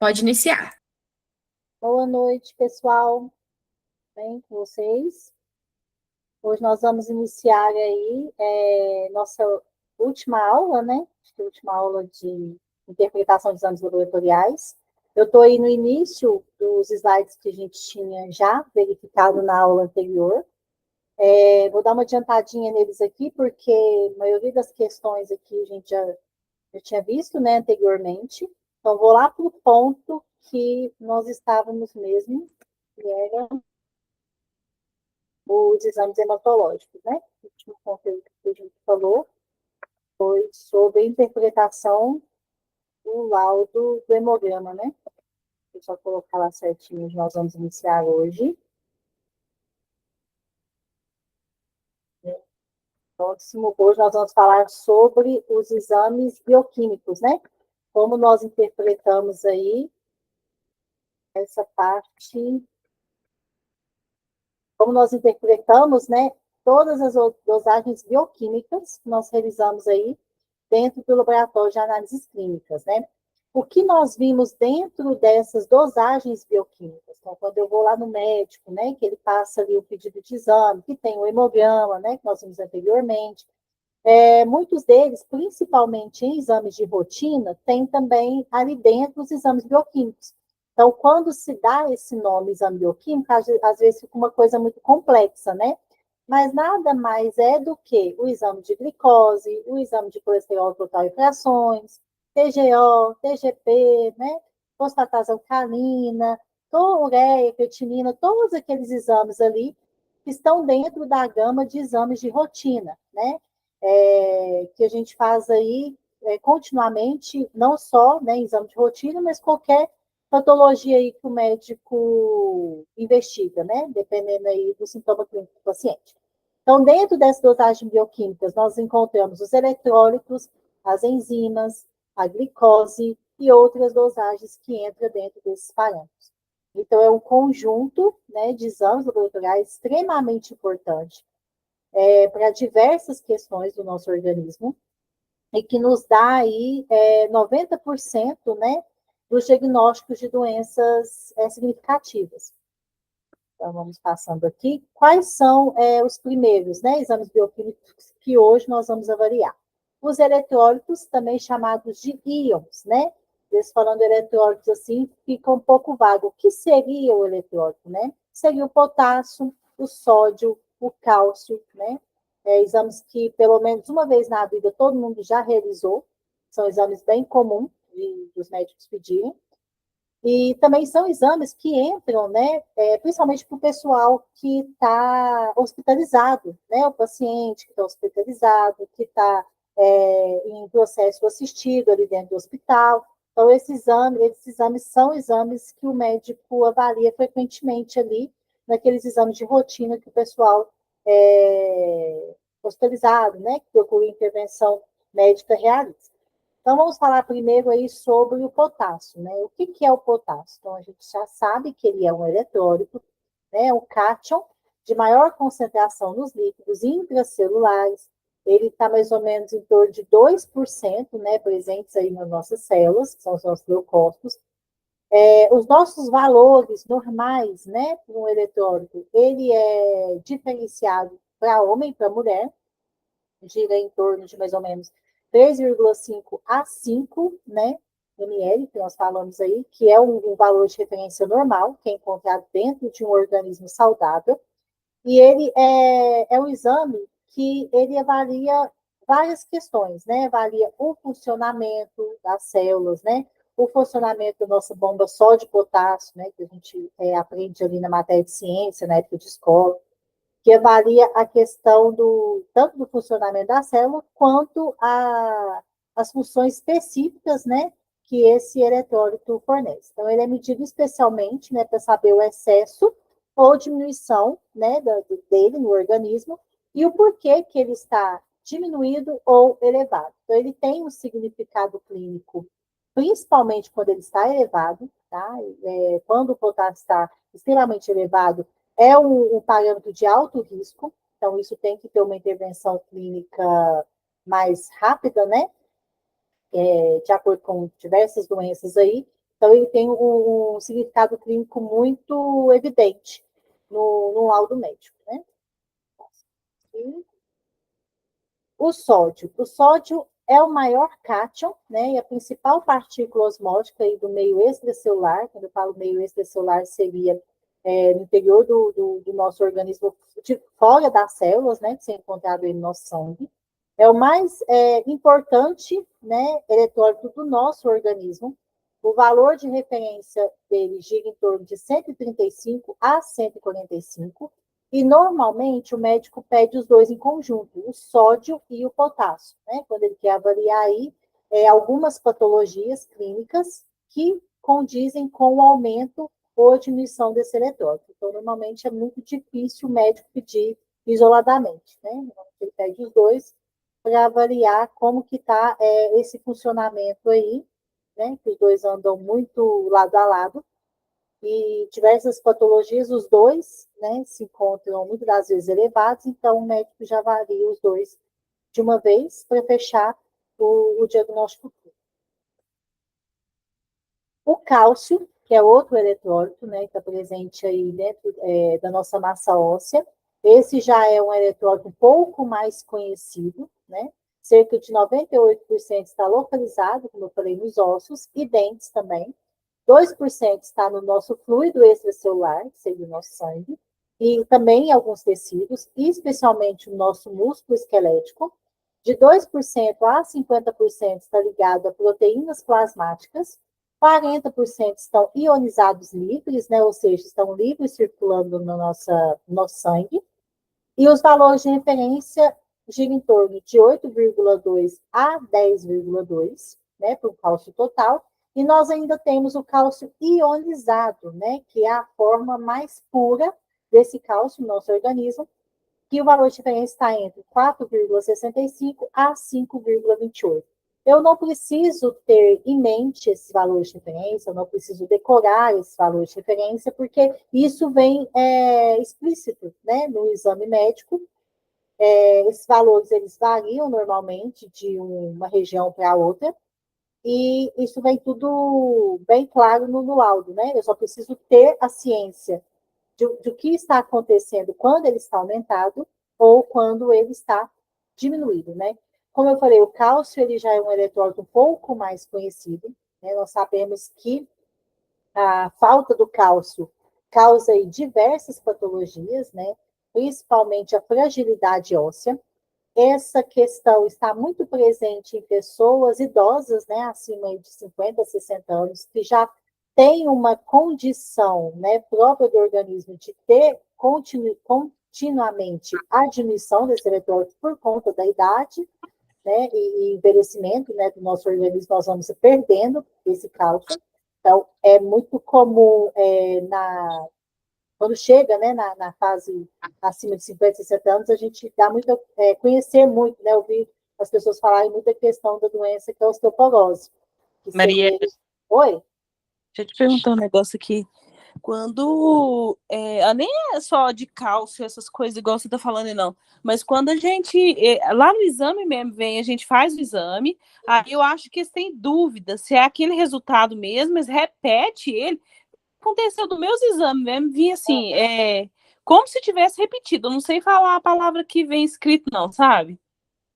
Pode iniciar. Boa noite, pessoal. Bem com vocês? Hoje nós vamos iniciar aí nossa última aula, né? Acho que a última aula de interpretação de exames laboratoriais. Eu estou aí no início dos slides que a gente tinha já verificado na aula anterior. Vou dar uma adiantadinha neles aqui, porque a maioria das questões aqui a gente já tinha visto, né, anteriormente. Então, vou lá para o ponto que nós estávamos mesmo, que era os exames hematológicos, né? O último conteúdo que a gente falou foi sobre a interpretação do laudo do hemograma, né? Vou só colocar lá certinho, nós vamos iniciar hoje. Próximo, hoje nós vamos falar sobre os exames bioquímicos, né? Como nós interpretamos aí essa parte, como nós interpretamos, né? Todas as dosagens bioquímicas que nós realizamos aí dentro do laboratório de análises clínicas, né? O que nós vimos dentro dessas dosagens bioquímicas? Então, quando eu vou lá no médico, né, que ele passa ali o pedido de exame, que tem o hemograma, né, que nós vimos anteriormente, muitos deles, principalmente em exames de rotina, tem também ali dentro os exames bioquímicos. Então, quando se dá esse nome exame bioquímico, às vezes fica uma coisa muito complexa, né? Mas nada mais é do que o exame de glicose, o exame de colesterol total e frações, TGO, TGP, né? Fosfatase alcalina, ureia, creatinina, todos aqueles exames ali que estão dentro da gama de exames de rotina, né? Que a gente faz aí continuamente, não só, né, exame de rotina, mas qualquer patologia aí que o médico investiga, né, dependendo aí do sintoma clínico do paciente. Então, dentro dessas dosagens bioquímicas, nós encontramos os eletrólitos, as enzimas, a glicose e outras dosagens que entram dentro desses parâmetros. Então, é um conjunto, né, de exames laboratoriais extremamente importante para diversas questões do nosso organismo e que nos dá aí 90%, né, dos diagnósticos de doenças significativas. Então, vamos passando aqui. Quais são os primeiros, né, exames bioquímicos que hoje nós vamos avaliar? Os eletrólitos, também chamados de íons, né? Eles falando eletrólitos assim, fica um pouco vago. O que seria o eletrólito, né? Seria o potássio, o sódio, o cálcio, né? Exames que, pelo menos uma vez na vida, todo mundo já realizou. São exames bem comuns dos médicos pedirem. E também são exames que entram, né, principalmente para o pessoal que está hospitalizado, né, o paciente que está hospitalizado, que está em processo assistido ali dentro do hospital. Então, esses exames são exames que o médico avalia frequentemente ali, naqueles exames de rotina que o pessoal hospitalizado, né, que procura intervenção médica realiza. Então, vamos falar primeiro aí sobre o potássio, né? O que é o potássio? Então, a gente já sabe que ele é um eletrólito, né? O cátion de maior concentração nos líquidos intracelulares. Ele está mais ou menos em torno de 2%, né? Presentes aí nas nossas células, que são os nossos leucócitos. Os nossos valores normais, né? Para um eletrólito, ele é diferenciado para homem e para mulher, gira em torno de mais ou menos 3,5 a 5, né, ml, que nós falamos aí, que é um valor de referência normal, que é encontrado dentro de um organismo saudável. E ele é um exame que ele avalia várias questões, né? Avalia o funcionamento das células, né? O funcionamento da nossa bomba só de potássio, né? Que a gente aprende ali na matéria de ciência, na época de escola, que avalia a questão tanto do funcionamento da célula, quanto as funções específicas, né, que esse eletrólito fornece. Então, ele é medido especialmente, né, para saber o excesso ou diminuição, né, dele no organismo, e o porquê que ele está diminuído ou elevado. Então, ele tem um significado clínico, principalmente quando ele está elevado, tá? Quando o potássio está extremamente elevado, é um parâmetro de alto risco, então isso tem que ter uma intervenção clínica mais rápida, né? De acordo com diversas doenças aí. Então, ele tem um significado clínico muito evidente no laudo médico, né? E o sódio. O sódio é o maior cátion, né? E a principal partícula osmótica aí do meio extracelular. Quando eu falo meio extracelular, seria no interior do nosso organismo, fora das células, né? Que se é encontrado aí no nosso sangue. É o mais importante, né, eletrólito do nosso organismo. O valor de referência dele gira em torno de 135 a 145, e normalmente o médico pede os dois em conjunto, o sódio e o potássio, né? Quando ele quer avaliar aí algumas patologias clínicas que condizem com o aumento ou diminuição desse eletrólito. Então, normalmente é muito difícil o médico pedir isoladamente, né? Ele pede os dois para avaliar como que está esse funcionamento aí, né? Que os dois andam muito lado a lado, e diversas patologias, os dois, né, se encontram muitas das vezes elevados, então o médico já avalia os dois de uma vez para fechar o diagnóstico. O cálcio, que é outro eletrólito, né, que está presente aí dentro da nossa massa óssea, esse já é um eletrólito um pouco mais conhecido, né? Cerca de 98% está localizado, como eu falei, nos ossos e dentes também. 2% está no nosso fluido extracelular, que seria o nosso sangue, e também em alguns tecidos, especialmente o nosso músculo esquelético. De 2% a 50% está ligado a proteínas plasmáticas, 40% estão ionizados livres, né, ou seja, estão livres circulando no nosso sangue, e os valores de referência giram em torno de 8,2 a 10,2, né, para o cálcio total, e nós ainda temos o cálcio ionizado, né, que é a forma mais pura desse cálcio no nosso organismo, que o valor de referência está entre 4,65 a 5,28. Eu não preciso ter em mente esses valores de referência, eu não preciso decorar esses valores de referência, porque isso vem explícito, né, no exame médico. Esses valores eles variam normalmente de uma região para outra, e isso vem tudo bem claro no laudo, né? Eu só preciso ter a ciência do que está acontecendo quando ele está aumentado ou quando ele está diminuído, né? Como eu falei, o cálcio ele já é um eletrólito um pouco mais conhecido, né? Nós sabemos que a falta do cálcio causa aí diversas patologias, né? Principalmente a fragilidade óssea. Essa questão está muito presente em pessoas idosas, né, acima de 50, 60 anos, que já tem uma condição, né, própria do organismo de ter continuamente a diminuição desse eletrólito por conta da idade, né, e envelhecimento, né, do nosso organismo, nós vamos perdendo esse cálcio. Então, é muito comum quando chega, né, na fase acima de 50, 60 anos, a gente dá muito, conhecer muito, né, ouvir as pessoas falarem muita questão da doença que é a osteoporose. Que Maria, seria... Oi? deixa eu te perguntar um negócio aqui. Quando, nem é só de cálcio, essas coisas igual você tá falando, não. Mas quando a gente, lá no exame mesmo, vem, a gente faz o exame, aí eu acho que eles têm dúvida se é aquele resultado mesmo, mas repete ele. Aconteceu dos meus exames mesmo, vinha assim, como se tivesse repetido. Eu não sei falar a palavra que vem escrito, não, sabe?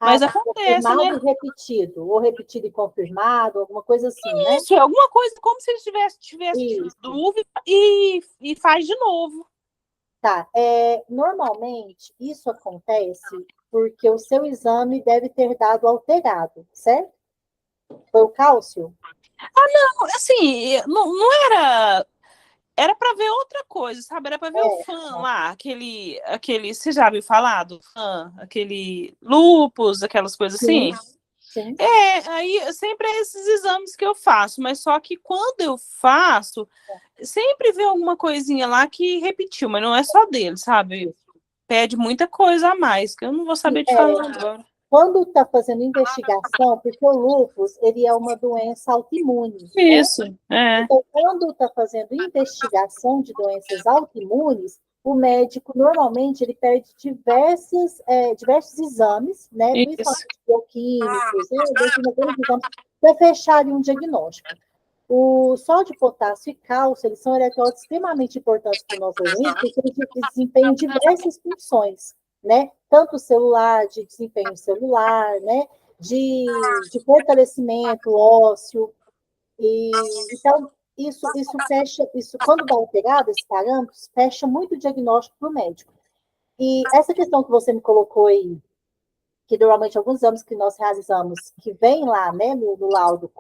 Ah, Mas acontece, confirmado né? e repetido, ou repetido e confirmado, alguma coisa assim, né? Isso, é alguma coisa como se ele tivesse tido Isso. dúvida e faz de novo. Tá. Normalmente, isso acontece porque o seu exame deve ter dado alterado, certo? Foi o cálcio? Assim, não era. Era para ver outra coisa, sabe? Era para ver o É, fã lá, aquele. Você já viu falar do fã? Aquele lupus, aquelas coisas sim, assim? sim. Aí sempre é esses exames que eu faço, mas só que quando eu faço, sempre vê alguma coisinha lá que repetiu, mas não é só dele, sabe? Pede muita coisa a mais, que eu não vou saber te falar agora. Quando está fazendo investigação, porque o lúpus, ele é uma doença autoimune, né? Isso, é. Então, quando está fazendo investigação de doenças autoimunes, o médico, normalmente, ele pede diversos exames, né? Isso. Principalmente bioquímicos, né? Alguns exames para fechar ali um diagnóstico. O sódio, potássio e cálcio, eles são eletrólitos extremamente importantes para o nosso organismo, porque eles desempenham diversas funções, né? Tanto celular, de desempenho celular, né? De fortalecimento ósseo. E, então, isso fecha, isso, quando dá alterado, esses parâmetros, fecha muito o diagnóstico para o médico. E essa questão que você me colocou aí, que normalmente alguns exames que nós realizamos, que vem lá, né, no laudo,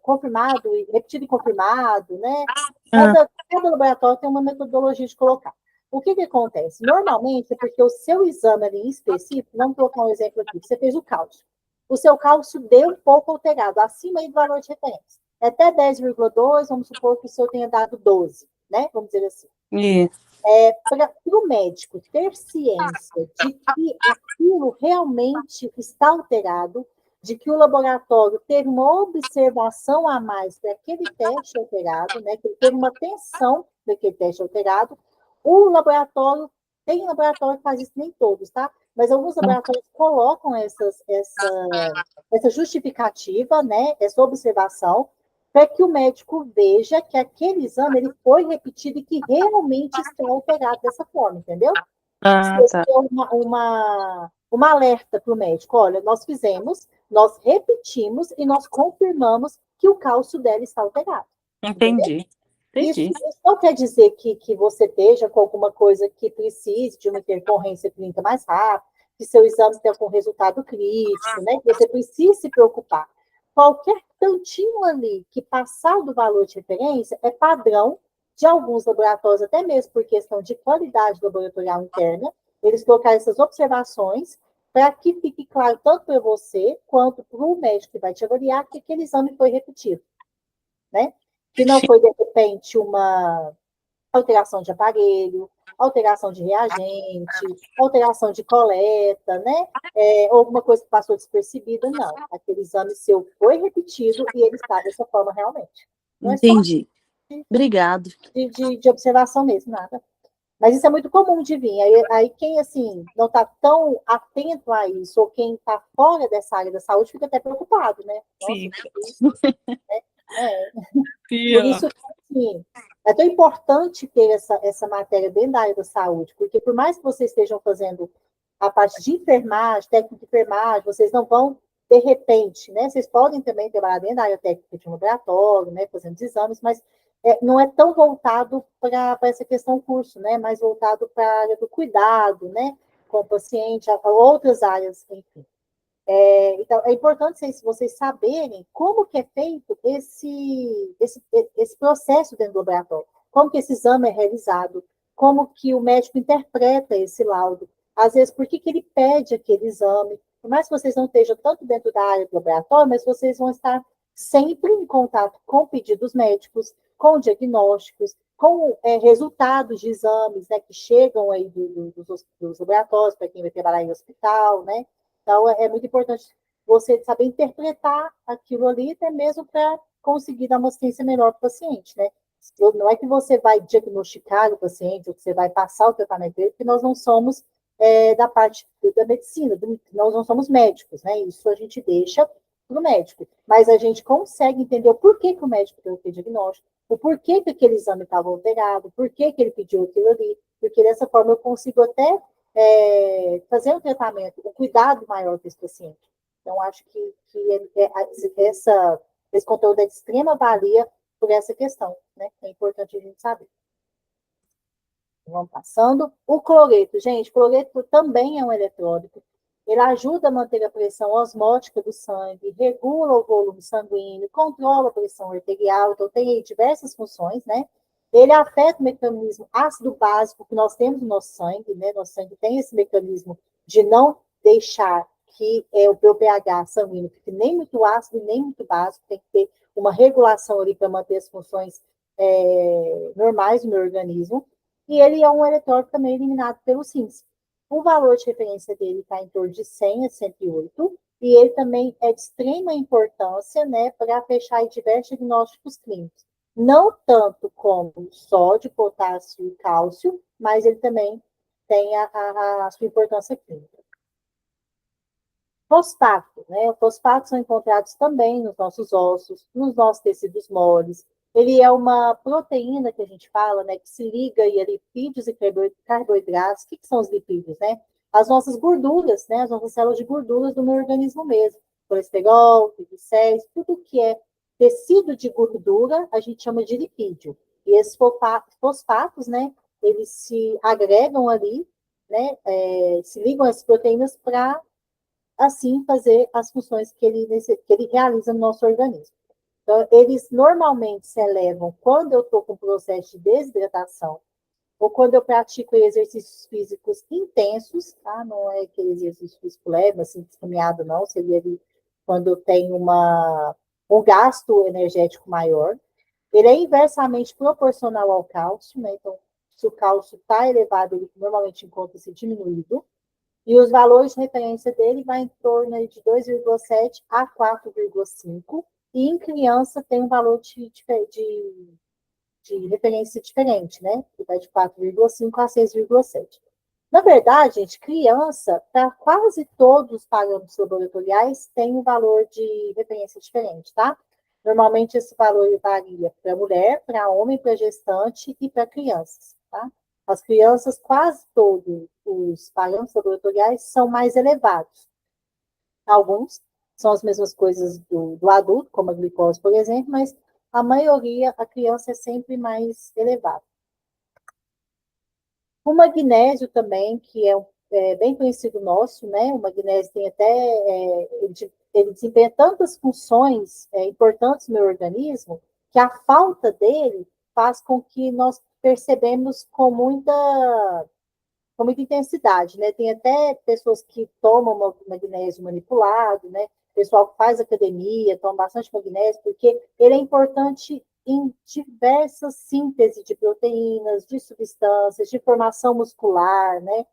confirmado, repetido e confirmado, né, cada laboratório tem uma metodologia de colocar. O que acontece? Normalmente é porque o seu exame ali em específico, vamos colocar um exemplo aqui, você fez o cálcio. O seu cálcio deu um pouco alterado, acima aí do valor de referência. Até 10,2, vamos supor que o seu tenha dado 12, né? Vamos dizer assim. Para o médico ter ciência de que aquilo realmente está alterado, de que o laboratório teve uma observação a mais para aquele teste alterado, né, que ele teve uma atenção daquele teste alterado, o laboratório, tem laboratório que faz isso, nem todos, tá? Mas alguns laboratórios colocam essa justificativa, né, essa observação, para que o médico veja que aquele exame ele foi repetido e que realmente está alterado dessa forma, entendeu? Isso é uma alerta para o médico. Olha, nós fizemos, nós repetimos e nós confirmamos que o cálcio dela está alterado. Entendi. Isso não quer dizer que você esteja com alguma coisa que precise de uma intercorrência clínica mais rápida, que seu exame esteja com resultado crítico, né? Que você precise se preocupar. Qualquer tantinho ali que passar do valor de referência é padrão de alguns laboratórios, até mesmo por questão de qualidade laboratorial interna, eles colocarem essas observações para que fique claro tanto para você quanto para o médico que vai te avaliar que aquele exame foi repetido, né? Que não foi, de repente, uma alteração de aparelho, alteração de reagente, alteração de coleta, né? Alguma coisa que passou despercebida, não. Aquele exame seu foi repetido e ele está dessa forma realmente. Não Entendi. É só Obrigado. De observação mesmo, nada. Mas isso é muito comum de vir. Aí quem, assim, não está tão atento a isso, ou quem está fora dessa área da saúde, fica até preocupado, né? Nossa, por isso, assim, é tão importante ter essa matéria dentro da área da saúde, porque por mais que vocês estejam fazendo a parte de enfermagem, técnica de enfermagem, vocês não vão, de repente, né? Vocês podem também trabalhar dentro da área técnica de um laboratório, né? Fazendo exames, mas não é tão voltado para essa questão curso, né? Mais voltado para a área do cuidado, né? Com o paciente, a outras áreas, enfim. Então, é importante vocês saberem como que é feito esse processo dentro do laboratório, como que esse exame é realizado, como que o médico interpreta esse laudo, às vezes, por que ele pede aquele exame, por mais que vocês não estejam tanto dentro da área do laboratório, mas vocês vão estar sempre em contato com pedidos médicos, com diagnósticos, com resultados de exames, né, que chegam aí dos laboratórios, para quem vai trabalhar em hospital, né? Então, é muito importante você saber interpretar aquilo ali, até mesmo para conseguir dar uma assistência melhor para o paciente, né? Não é que você vai diagnosticar o paciente, ou que você vai passar o tratamento dele, porque nós não somos da parte da medicina, nós não somos médicos, né? Isso a gente deixa para o médico. Mas a gente consegue entender o porquê que o médico deu aquele diagnóstico, o porquê que aquele exame estava alterado, o porquê que ele pediu aquilo ali, porque dessa forma eu consigo até fazer um tratamento, um cuidado maior para esse paciente. Então, acho que esse conteúdo é de extrema valia por essa questão, né? É importante a gente saber. Vamos passando. O cloreto, gente, o cloreto também é um eletrólito. Ele ajuda a manter a pressão osmótica do sangue, regula o volume sanguíneo, controla a pressão arterial, então tem aí diversas funções, né? Ele afeta o mecanismo ácido básico que nós temos no nosso sangue, né? Nosso sangue tem esse mecanismo de não deixar que o pH sanguíneo fique nem muito ácido nem muito básico, tem que ter uma regulação ali para manter as funções normais do meu organismo. E ele é um eletrólito também eliminado pelos rins. O valor de referência dele está em torno de 100 a 108, e ele também é de extrema importância, né, para fechar diversos diagnósticos clínicos. Não tanto como sódio, potássio e cálcio, mas ele também tem a sua importância clínica. Fosfato, né? Os fosfatos são encontrados também nos nossos ossos, nos nossos tecidos moles. Ele é uma proteína que a gente fala, né, que se liga aí a lipídios e carboidratos. O que são os lipídios, né? As nossas gorduras, né? As nossas células de gorduras do meu organismo mesmo. Colesterol, triglicéridos, tudo que é tecido de gordura, a gente chama de lipídio. E esses fosfatos, né? Eles se agregam ali, né? Se ligam às proteínas para assim fazer as funções que ele realiza no nosso organismo. Então, eles normalmente se elevam quando eu estou com processo de desidratação ou quando eu pratico exercícios físicos intensos, tá? Não é aquele exercício físico leve, assim, caminhada, não, seria ali quando eu tenho um gasto energético maior. Ele é inversamente proporcional ao cálcio, né? Então, se o cálcio está elevado, ele normalmente encontra-se diminuído. E os valores de referência dele vai em torno de 2,7 a 4,5. E em criança tem um valor de referência diferente, né? Que vai de 4,5 a 6,7. Na verdade, gente, criança, para quase todos os parâmetros laboratoriais, tem um valor de referência diferente, tá? Normalmente esse valor varia para mulher, para homem, para gestante e para crianças, tá? As crianças, quase todos os parâmetros laboratoriais são mais elevados. Alguns são as mesmas coisas do adulto, como a glicose, por exemplo, mas a maioria, a criança é sempre mais elevada. O magnésio também, que é bem conhecido nosso, né? O magnésio tem até, ele desempenha tantas funções importantes no meu organismo, que a falta dele faz com que nós percebemos com muita intensidade, né? Tem até pessoas que tomam magnésio manipulado, né? Pessoal que faz academia, toma bastante magnésio, porque ele é importante em diversas sínteses de proteínas, de substâncias, de formação muscular, né?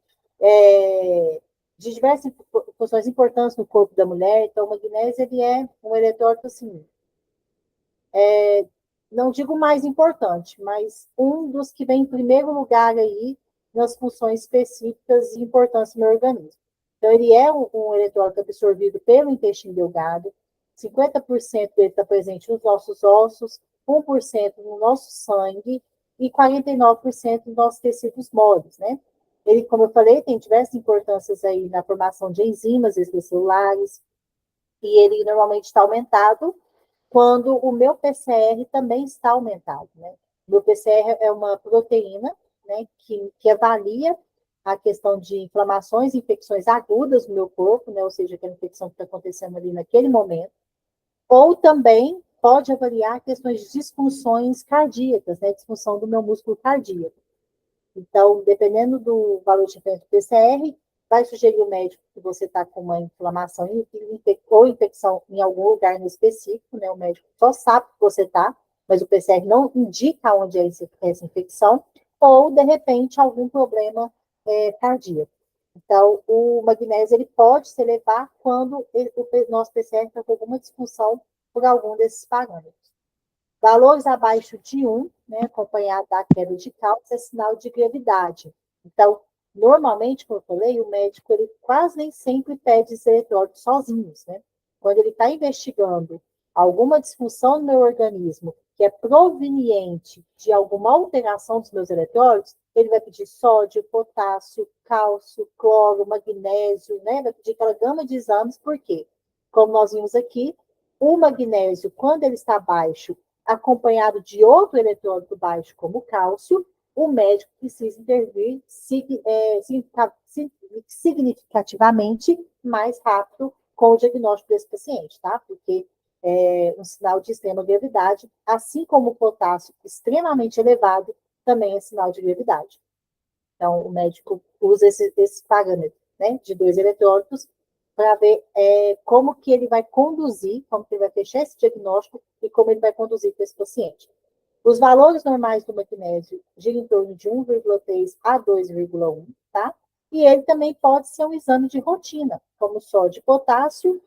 De diversas funções importantes no corpo da mulher. Então, o magnésio ele é um eletrólito assim, não digo mais importante, mas um dos que vem em primeiro lugar aí nas funções específicas e importantes do meu organismo. Então, ele é um eletrólito absorvido pelo intestino delgado, 50% dele está presente nos nossos ossos, 1% no nosso sangue e 49% nos nossos tecidos moles, né? Ele, como eu falei, tem diversas importâncias aí na formação de enzimas extracelulares, e ele normalmente está aumentado quando o meu PCR também está aumentado, né? O meu PCR é uma proteína, né, que avalia a questão de inflamações e infecções agudas no meu corpo, né, ou seja, aquela infecção que está acontecendo ali naquele momento, ou também pode avaliar questões de disfunções cardíacas, né, disfunção do meu músculo cardíaco. Então, dependendo do valor de referência do PCR, vai sugerir o médico que você está com uma inflamação ou infecção em algum lugar no específico, né? O médico só sabe que você está, mas o PCR não indica onde é essa infecção, ou, de repente, algum problema cardíaco. Então, o magnésio ele pode se elevar quando o nosso PCR está com alguma disfunção por algum desses parâmetros. Valores abaixo de 1, né, acompanhado da queda de cálcio, é sinal de gravidade. Então, normalmente, como eu falei, o médico ele quase nem sempre pede esses eletrólitos sozinhos, né? Quando ele está investigando alguma disfunção no meu organismo que é proveniente de alguma alteração dos meus eletrólitos, ele vai pedir sódio, potássio, cálcio, cloro, magnésio, né? Vai pedir aquela gama de exames, por quê? Como nós vimos aqui, o magnésio, quando ele está baixo, acompanhado de outro eletrólito baixo, como o cálcio, o médico precisa intervir significativamente mais rápido com o diagnóstico desse paciente, tá? Porque é um sinal de extrema gravidade, assim como o potássio extremamente elevado, também é sinal de gravidade. Então, o médico usa esse parâmetro, né, de 2 eletrólitos para ver como que ele vai conduzir, como que ele vai fechar esse diagnóstico e como ele vai conduzir para esse paciente. Os valores normais do magnésio giram em torno de 1,3 a 2,1, tá? E ele também pode ser um exame de rotina, como sódio e potássio.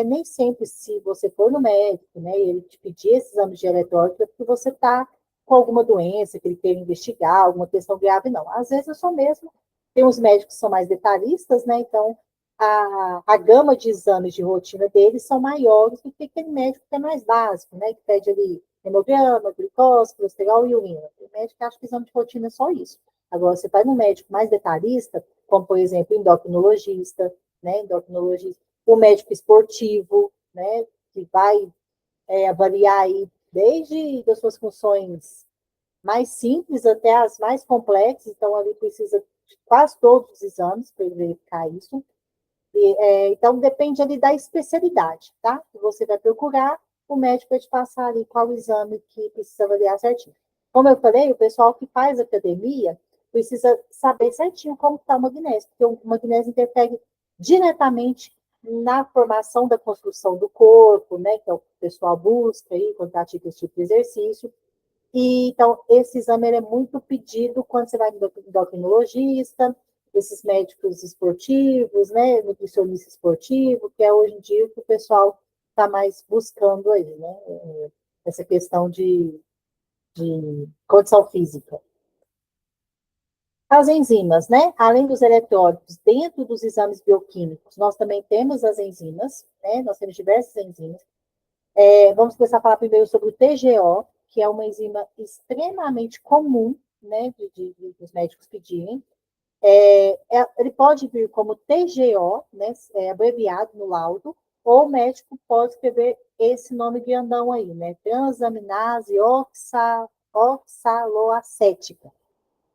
Nem sempre, se você for no médico, né, e ele te pedir esse exame de eletrólito, é porque você está com alguma doença que ele queira investigar, alguma questão grave, não. Às vezes eu sou mesmo. Tem uns médicos que são mais detalhistas, né? Então, a gama de exames de rotina deles são maiores do que aquele médico que é mais básico, né? Que pede ali hemograma, glicose, colesterol e urina. O médico acha que exame de rotina é só isso. Agora, você vai no médico mais detalhista, como, por exemplo, endocrinologista, né? Endocrinologista, o médico esportivo, né? Que vai avaliar aí desde as suas funções mais simples até as mais complexas, então ali precisa de quase todos os exames para verificar isso. Então, depende ali da especialidade, tá? Que você vai procurar, o médico vai te passar ali qual o exame que precisa avaliar certinho. Como eu falei, o pessoal que faz academia precisa saber certinho como está o magnésio, porque o magnésio interfere diretamente na formação da construção do corpo, né? Que é o pessoal busca aí quando pratica esse tipo de exercício. E, então, esse exame é muito pedido quando você vai no endocrinologista, esses médicos esportivos, né, nutricionista esportivo, que é hoje em dia o que o pessoal está mais buscando aí, né, essa questão de condição física. As enzimas, né, além dos eletrólitos, dentro dos exames bioquímicos, nós também temos as enzimas, né, nós temos diversas enzimas. Vamos começar a falar primeiro sobre o TGO, que é uma enzima extremamente comum, né, dos médicos pedirem. Ele pode vir como TGO, né, abreviado no laudo, ou o médico pode escrever esse nome grandão aí, né, transaminase oxaloacética.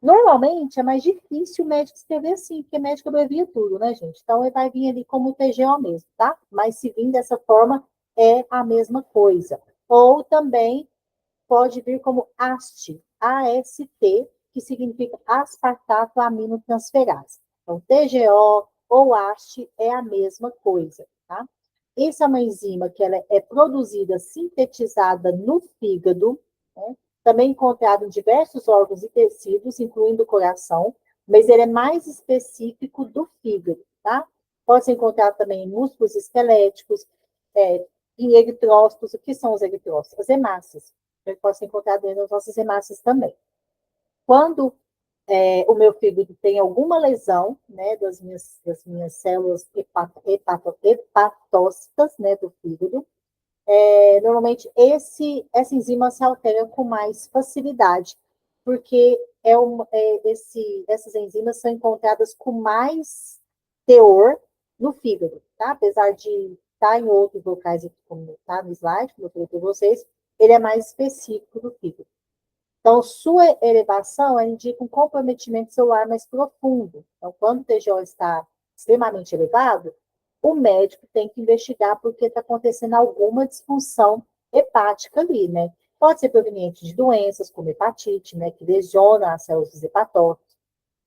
Normalmente é mais difícil o médico escrever assim, porque o médico abrevia tudo, né, gente? Então ele vai vir ali como TGO mesmo, tá? Mas se vir dessa forma, é a mesma coisa. Ou também pode vir como AST, AST, que significa aspartato aminotransferase. Então, TGO ou AST é a mesma coisa, tá? Essa é uma enzima que ela é produzida, sintetizada no fígado, né? Também encontrado em diversos órgãos e tecidos, incluindo o coração, mas ele é mais específico do fígado, tá? Pode ser encontrado também em músculos esqueléticos, em eritrócitos. O que são os eritrócitos? As hemácias. Ele pode ser encontrado dentro das nossas hemácias também. Quando o meu fígado tem alguma lesão, né, das minhas células hepatócitas, né, do fígado, normalmente essa enzima se altera com mais facilidade, porque essas enzimas são encontradas com mais teor no fígado, tá? Apesar de estar em outros locais, como está no slide, como eu falei para vocês, ele é mais específico do fígado. Então, sua elevação indica um comprometimento celular mais profundo. Então, quando o TGO está extremamente elevado, o médico tem que investigar porque está acontecendo alguma disfunção hepática ali, né? Pode ser proveniente de doenças, como hepatite, né, que lesiona as células dos hepatócitos.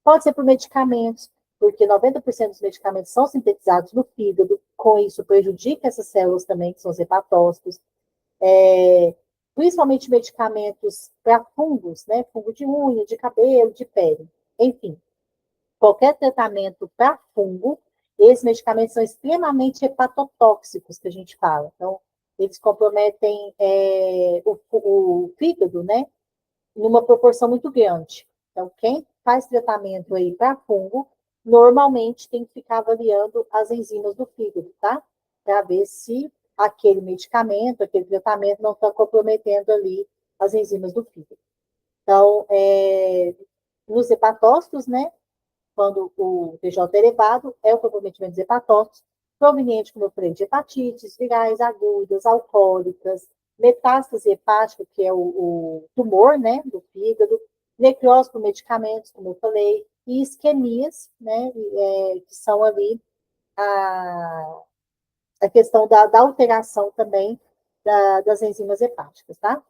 Pode ser por medicamentos, porque 90% dos medicamentos são sintetizados no fígado, com isso prejudica essas células também, que são os hepatócitos. Principalmente medicamentos para fungos, né? Fungo de unha, de cabelo, de pele. Enfim, qualquer tratamento para fungo, esses medicamentos são extremamente hepatotóxicos, que a gente fala. Então, eles comprometem o fígado, né? Numa proporção muito grande. Então, quem faz tratamento aí para fungo, normalmente tem que ficar avaliando as enzimas do fígado, tá? Para ver se aquele medicamento, aquele tratamento não está comprometendo ali as enzimas do fígado. Então, nos hepatócitos, né? Quando o TJ é elevado, é o comprometimento dos hepatócitos, proveniente, como eu falei, de hepatites virais agudas, alcoólicas, metástase hepática, que é o tumor, né, do fígado, necrose por medicamentos, como eu falei, e isquemias, né, que são ali a questão da alteração também das enzimas hepáticas, tá?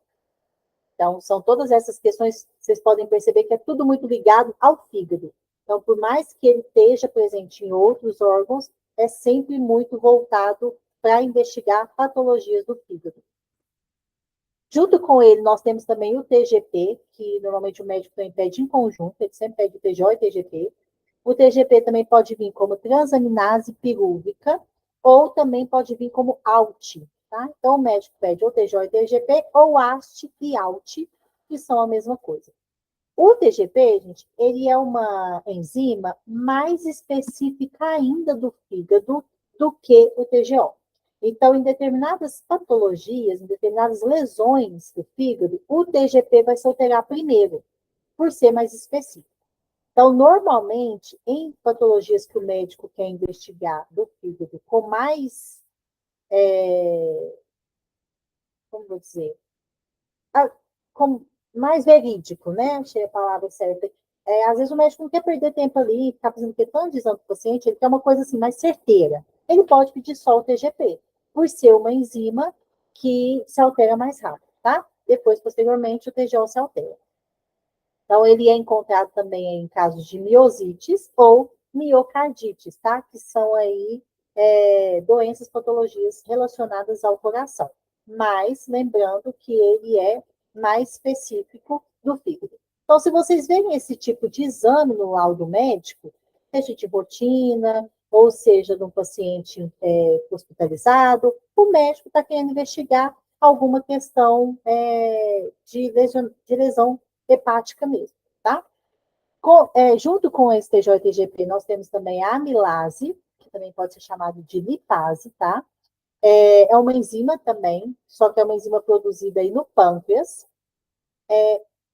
Então, são todas essas questões, vocês podem perceber que é tudo muito ligado ao fígado. Então, por mais que ele esteja presente em outros órgãos, é sempre muito voltado para investigar patologias do fígado. Junto com ele, nós temos também o TGP, que normalmente o médico também pede em conjunto, ele sempre pede o TJ e TGP. O TGP também pode vir como transaminase pirúvica, ou também pode vir como ALT, tá? Então, o médico pede ou TJ e TGP, ou AST e ALT, que são a mesma coisa. O TGP, gente, ele é uma enzima mais específica ainda do fígado do que o TGO. Então, em determinadas patologias, em determinadas lesões do fígado, o TGP vai se alterar primeiro, por ser mais específico. Então, normalmente, em patologias que o médico quer investigar do fígado com mais, como vou dizer, com mais verídico, né? Achei a palavra certa. Às vezes o médico não quer perder tempo ali, ficar fazendo questão de exame do paciente, ele quer uma coisa assim mais certeira. Ele pode pedir só o TGP, por ser uma enzima que se altera mais rápido, tá? Depois, posteriormente, o TGO se altera. Então, ele é encontrado também em casos de miosites ou miocardites, tá? Que são aí doenças, patologias relacionadas ao coração. Mas, lembrando que ele é mais específico do fígado. Então, se vocês verem esse tipo de exame no laudo médico, seja de rotina, ou seja, de um paciente hospitalizado, o médico está querendo investigar alguma questão de lesão hepática mesmo, tá? Junto com esse TJ-TGP, nós temos também a amilase, que também pode ser chamado de lipase, tá? É uma enzima também, só que é uma enzima produzida aí no pâncreas.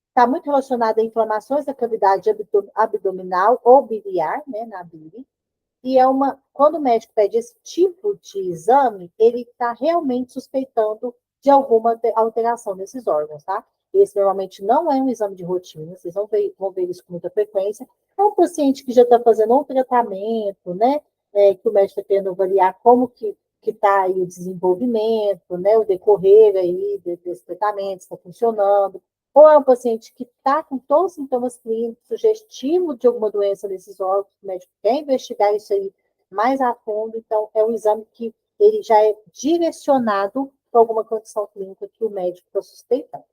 Está muito relacionada a inflamações da cavidade abdominal ou biliar, né, na bile. E quando o médico pede esse tipo de exame, ele está realmente suspeitando de alguma alteração nesses órgãos, tá? Esse normalmente não é um exame de rotina, vocês vão ver isso com muita frequência. É um paciente que já está fazendo um tratamento, né? Que o médico está querendo avaliar como que está aí o desenvolvimento, né? O decorrer aí desse tratamento, está funcionando. Ou é um paciente que está com todos os sintomas clínicos, sugestivo de alguma doença desses órgãos, o médico quer investigar isso aí mais a fundo, então é um exame que ele já é direcionado para alguma condição clínica que o médico está suspeitando.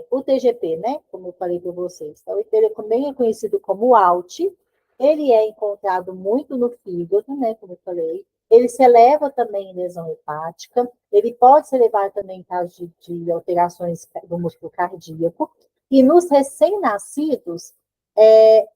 O TGP, né, como eu falei para vocês, então, ele também é conhecido como ALT, ele é encontrado muito no fígado, né, como eu falei, ele se eleva também em lesão hepática, ele pode se elevar também em caso de alterações do músculo cardíaco, e nos recém-nascidos,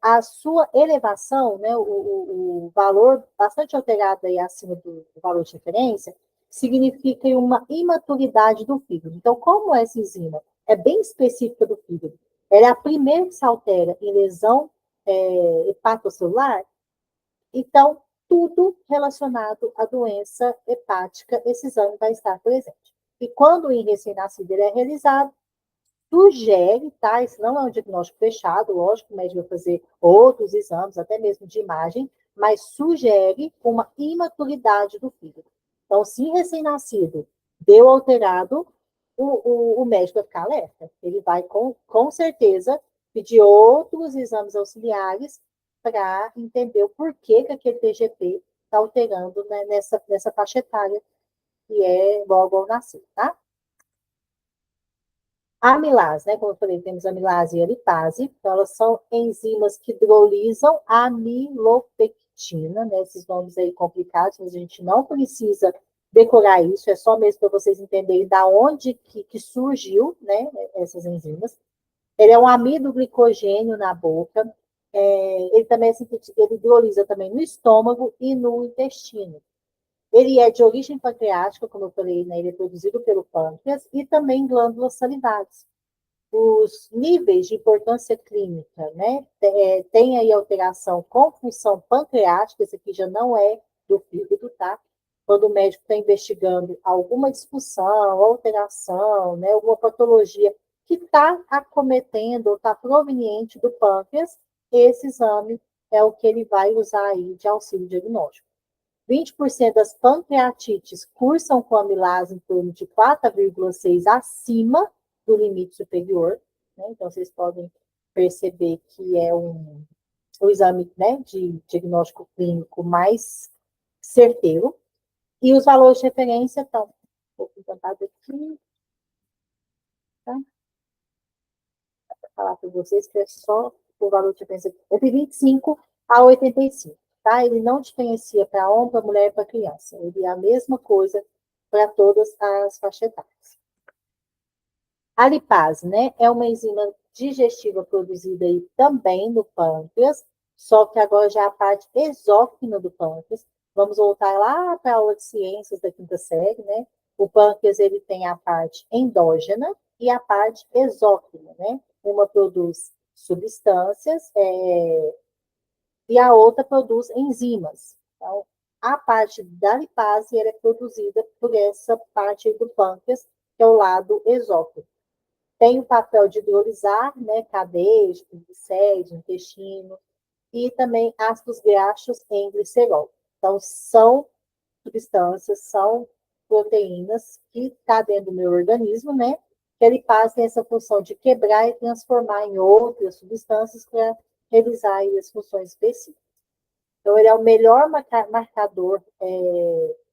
a sua elevação, né, o valor bastante alterado aí acima do valor de referência, significa uma imaturidade do fígado. Então, como essa enzima é bem específica do fígado, ela é a primeira que se altera em lesão hepatocelular, então, tudo relacionado à doença hepática, esse exame vai estar presente. E quando em recém-nascido ele é realizado, sugere, tá? Isso não é um diagnóstico fechado, lógico, o médico vai fazer outros exames, até mesmo de imagem, mas sugere uma imaturidade do fígado. Então, se recém-nascido deu alterado, o médico vai ficar alerta. Ele vai, com certeza, pedir outros exames auxiliares para entender o porquê que aquele TGP está alterando, né, nessa faixa etária que é logo ao nascer, tá? A amilase, né? Como eu falei, temos a amilase e a lipase, então elas são enzimas que hidrolisam a amilopectina, né? Esses nomes aí complicados, mas a gente não precisa decorar isso, é só mesmo para vocês entenderem da onde que surgiu, né? Essas enzimas. Ele é um amido glicogênio na boca, ele também ele hidrolisa também no estômago e no intestino. Ele é de origem pancreática, como eu falei, né? Ele é produzido pelo pâncreas e também glândulas salivares. Os níveis de importância clínica, né? Tem aí alteração com função pancreática, esse aqui já não é do fígado, tá? Quando o médico está investigando alguma disfunção, alteração, né? Alguma patologia que está acometendo ou está proveniente do pâncreas, esse exame é o que ele vai usar aí de auxílio diagnóstico. 20% das pancreatites cursam com amilase em torno de 4,6 acima do limite superior, né? Então, vocês podem perceber que é o exame, né, de diagnóstico clínico mais certeiro. E os valores de referência estão, vou tentar aqui, tá? Para falar para vocês que é só o valor de referência entre 25 a 85. Tá? Ele não diferencia para homem, para mulher e para criança. Ele é a mesma coisa para todas as faixas etárias. A lipase, né, é uma enzima digestiva produzida aí também no pâncreas, só que agora já é a parte exócrina do pâncreas. Vamos voltar lá para a aula de ciências da quinta série, né? O pâncreas ele tem a parte endógena e a parte exócrina, né? Uma produz substâncias e a outra produz enzimas. Então, a parte da lipase ela é produzida por essa parte do pâncreas, que é o lado exócrino. Tem o papel de hidrolisar, né, cadeias, triglicérides, intestino, e também ácidos graxos em glicerol. Então, são substâncias, são proteínas que está dentro do meu organismo, né? Que ele passa essa função de quebrar e transformar em outras substâncias para realizar aí as funções específicas. Então, ele é o melhor marcador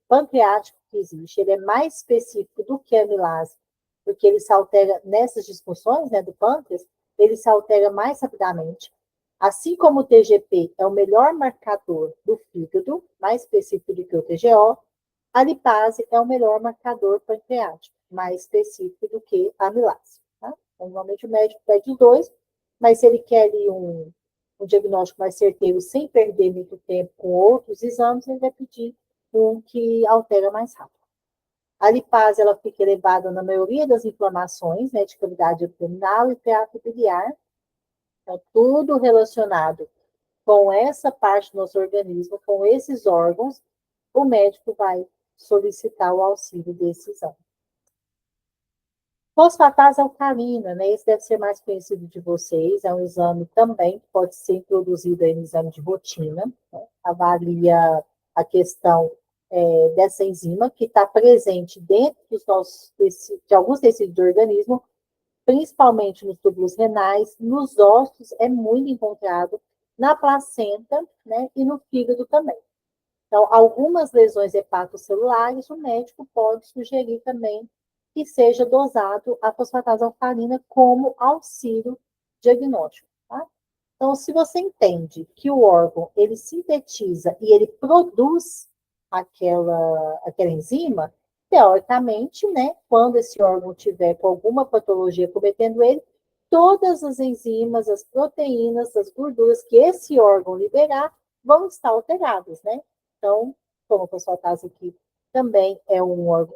pancreático que existe. Ele é mais específico do que a amilase, porque ele se altera nessas disfunções, né, do pâncreas, ele se altera mais rapidamente. Assim como o TGP é o melhor marcador do fígado, mais específico do que o TGO, a lipase é o melhor marcador pancreático, mais específico do que a amilase. Tá? Normalmente o médico pede os dois, mas se ele quer ali um diagnóstico mais certeiro, sem perder muito tempo com outros exames, ele vai pedir um que altera mais rápido. A lipase ela fica elevada na maioria das inflamações, né, de cavidade abdominal e trato biliar. Então, tudo relacionado com essa parte do nosso organismo, com esses órgãos, o médico vai solicitar o auxílio desse exame. Fosfatase alcalina, né? Esse deve ser mais conhecido de vocês, é um exame também que pode ser introduzido aí no exame de rotina, né? Avalia a questão dessa enzima que está presente dentro dos nossos de alguns tecidos do organismo, principalmente nos túbulos renais, nos ossos é muito encontrado, na placenta, né? E no fígado também. Então, algumas lesões hepatocelulares, o médico pode sugerir também que seja dosado a fosfatase alcalina como auxílio diagnóstico. Tá? Então, se você entende que o órgão ele sintetiza e ele produz aquela enzima, teoricamente, né, quando esse órgão tiver com alguma patologia cometendo ele, todas as enzimas, as proteínas, as gorduras que esse órgão liberar vão estar alteradas, né? Então, como a fosfatase aqui também é uma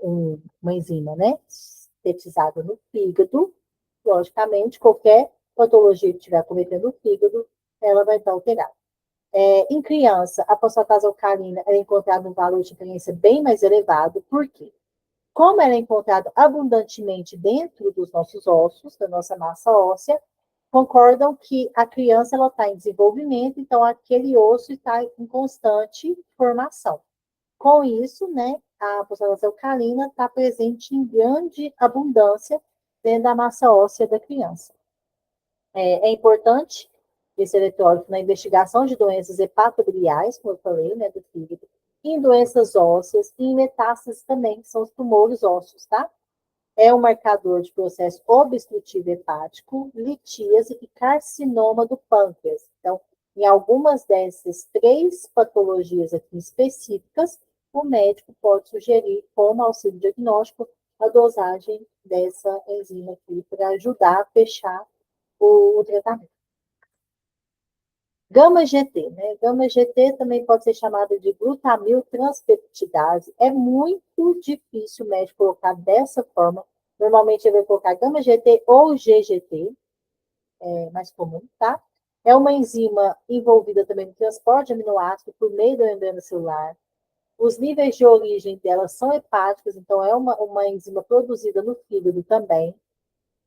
enzima, né? Sintetizada no fígado, logicamente, qualquer patologia que estiver cometendo no fígado, ela vai estar alterada. Em criança, a fosfatase alcalina é encontrada um valor de referência bem mais elevado, por quê? Como ela é encontrada abundantemente dentro dos nossos ossos, da nossa massa óssea, concordam que a criança ela está em desenvolvimento, então aquele osso está em constante formação. Com isso, né, a fosfatase alcalina está presente em grande abundância dentro da massa óssea da criança. É importante esse eletrólito na investigação de doenças hepatobiliares, como eu falei, né, do fígado, em doenças ósseas e em metástases também, que são os tumores ósseos, tá? É um marcador de processo obstrutivo hepático, litíase e carcinoma do pâncreas. Então, em algumas dessas três patologias aqui específicas, o médico pode sugerir, como auxílio diagnóstico, a dosagem dessa enzima aqui para ajudar a fechar o tratamento. Gama-GT, né? Gama-GT também pode ser chamada de glutamil transpeptidase. É muito difícil o médico colocar dessa forma. Normalmente ele vai colocar gama-GT ou GGT, é mais comum, tá? É uma enzima envolvida também no transporte de aminoácidos por meio da membrana celular. Os níveis de origem dela são hepáticos, então é uma enzima produzida no fígado também.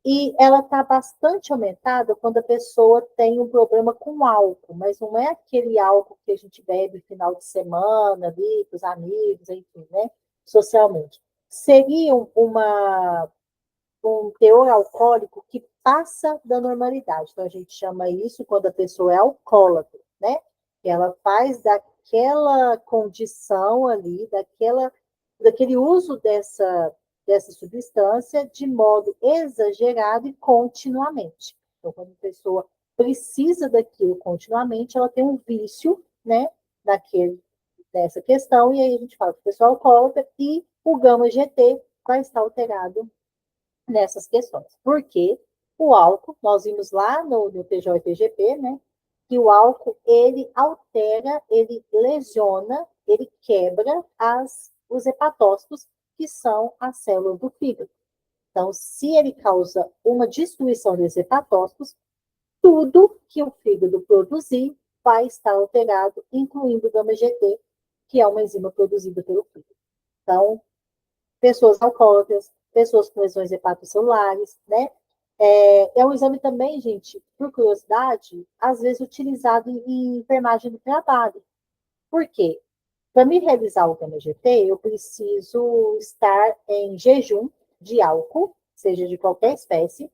E ela está bastante aumentada quando a pessoa tem um problema com álcool, mas não é aquele álcool que a gente bebe no final de semana, ali, com os amigos, enfim, né? Socialmente. Seria um teor alcoólico que passa da normalidade. Então, a gente chama isso quando a pessoa é alcoólatra, né? Que ela faz daquela condição ali, daquele uso dessa substância de modo exagerado e continuamente. Então, quando a pessoa precisa daquilo continuamente, ela tem um vício, né, dessa questão, e aí a gente fala que o pessoal alcoólatra e o gama-GT vai estar alterado nessas questões. Porque o álcool, nós vimos lá no TJ e TGP, né, que o álcool, ele altera, ele lesiona, ele quebra os hepatócitos, que são as células do fígado. Então, se ele causa uma destruição desses hepatócitos, tudo que o fígado produzir vai estar alterado, incluindo o gama-GT, que é uma enzima produzida pelo fígado. Então, pessoas alcoólatras, pessoas com lesões hepatocelulares, né? É um exame também, gente, por curiosidade, às vezes utilizado em enfermagem do trabalho. Por quê? Para me realizar o gama-GT, eu preciso estar em jejum de álcool, seja de qualquer espécie,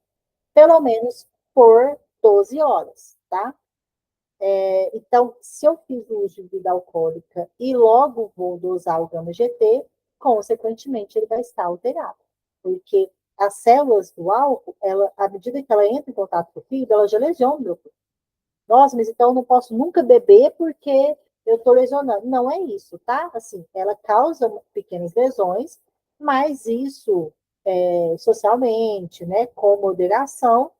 pelo menos por 12 horas, tá? Então, se eu fiz o uso de bebida alcoólica e logo vou dosar o gama-GT, consequentemente, ele vai estar alterado. Porque as células do álcool, à medida que ela entra em contato com o fígado, ela já lesiona o meu corpo. Nossa, mas então eu não posso nunca beber porque eu estou lesionando. Não é isso, tá? Assim, ela causa pequenas lesões, mas isso, socialmente, né, com moderação,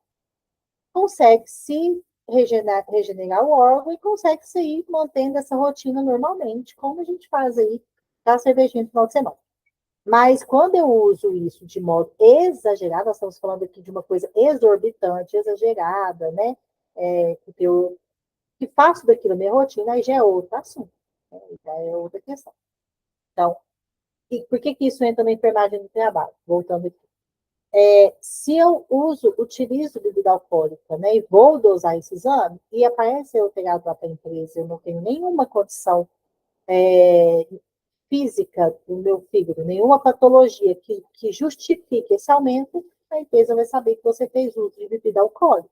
consegue se regenerar o órgão e consegue seguir mantendo essa rotina normalmente, como a gente faz aí da cervejinha no final de semana. Mas quando eu uso isso de modo exagerado, nós estamos falando aqui de uma coisa exorbitante, exagerada, né? Que faço daquilo a minha rotina, aí já é outro assunto, né? Já é outra questão. Então, e por que isso entra na enfermagem do trabalho? Voltando aqui. Se eu utilizo bebida alcoólica, né, e vou dosar esse exame, e aparece alterado lá para a empresa, eu não tenho nenhuma condição física do meu fígado, nenhuma patologia que justifique esse aumento, a empresa vai saber que você fez uso de bebida alcoólica.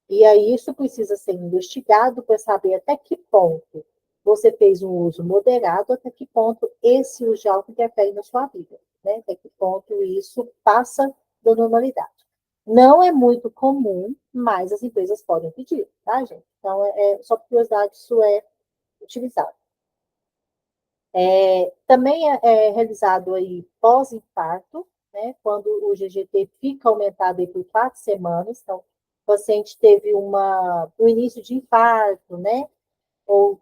E aí isso precisa ser investigado para saber até que ponto você fez um uso moderado, até que ponto esse uso de álcool interfere na sua vida, né? Até que ponto isso passa da normalidade. Não é muito comum, mas as empresas podem pedir, tá, gente? Então, só por curiosidade, isso é utilizado. Também é realizado aí pós-infarto, né? Quando o GGT fica aumentado aí por 4 semanas, então, o paciente teve o início de infarto, né? Ou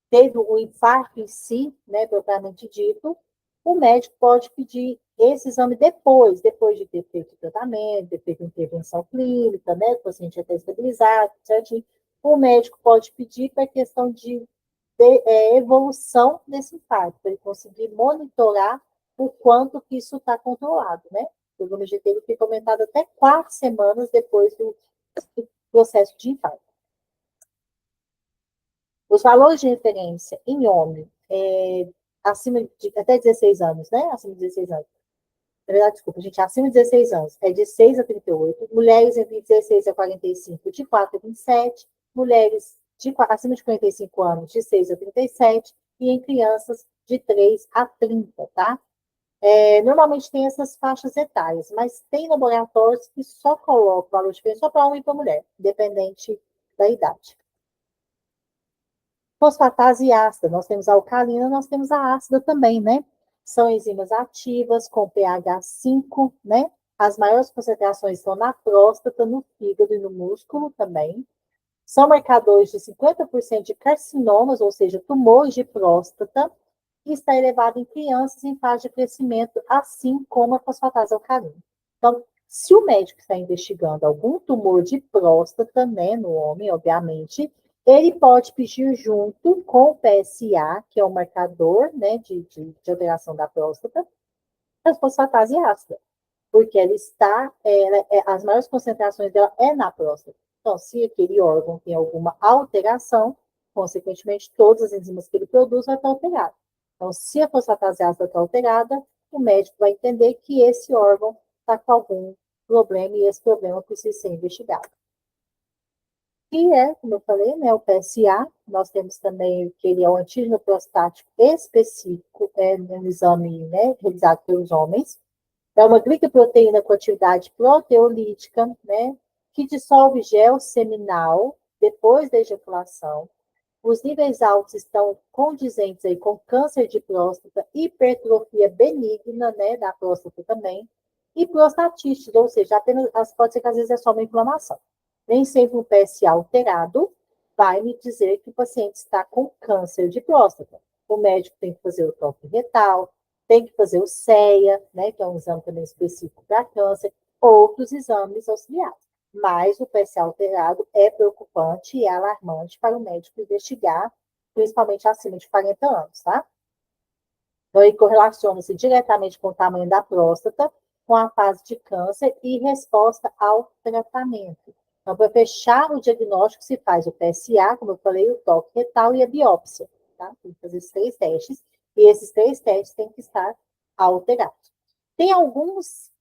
teve o infarto em si, né, propriamente dito, o médico pode pedir esse exame depois de ter feito o tratamento, ter feito intervenção clínica, né, o paciente já está estabilizado, certinho. O médico pode pedir para a questão de evolução desse infarto, para ele conseguir monitorar o quanto que isso está controlado, né? O GT fica aumentado até 4 semanas depois do processo de infarto. Os valores de referência em homem acima de até 16 anos, né? Acima de 16 anos. Na verdade, desculpa, gente, acima de 16 anos é de 6 a 38, mulheres entre 16 a 45, de 4 a 27, mulheres acima de 45 anos, de 6 a 37, e em crianças de 3 a 30, tá? Normalmente tem essas faixas etárias, mas tem laboratórios que só colocam o valor de diferença só para homem e para mulher, independente da idade. Fosfatase ácida, nós temos a alcalina, nós temos a ácida também, né? São enzimas ativas com pH 5, né? As maiores concentrações estão na próstata, no fígado e no músculo também. São marcadores de 50% de carcinomas, ou seja, tumores de próstata, e está elevado em crianças em fase de crescimento, assim como a fosfatase alcalina. Então, se o médico está investigando algum tumor de próstata, né, no homem, obviamente, ele pode pedir junto com o PSA, que é o marcador, né, de alteração da próstata, a fosfatase ácida, porque as maiores concentrações dela é na próstata. Então, se aquele órgão tem alguma alteração, consequentemente, todas as enzimas que ele produz vão estar alteradas. Então, se a fosfatase ácida está alterada, o médico vai entender que esse órgão está com algum problema e esse problema precisa ser investigado. E como eu falei, né, o PSA, nós temos também que ele é o antígeno prostático específico, no exame, né, realizado pelos homens. É uma glicoproteína com atividade proteolítica, né, que dissolve gel seminal depois da ejaculação. Os níveis altos estão condizentes aí com câncer de próstata, hipertrofia benigna, né, da próstata também, e prostatites, ou seja, apenas, pode ser que às vezes é só uma inflamação. Nem sempre um PSA alterado vai me dizer que o paciente está com câncer de próstata. O médico tem que fazer o toque retal, tem que fazer o CEA, né, que é um exame também específico para câncer, outros exames auxiliares. Mas o PSA alterado é preocupante e é alarmante para o médico investigar, principalmente acima de 40 anos, tá? Então, ele correlaciona-se diretamente com o tamanho da próstata, com a fase de câncer e resposta ao tratamento. Então, para fechar o diagnóstico, se faz o PSA, como eu falei, o toque retal e a biópsia. Tá? Tem que fazer esses 3 testes, e esses 3 testes têm que estar alterados. Tem alguns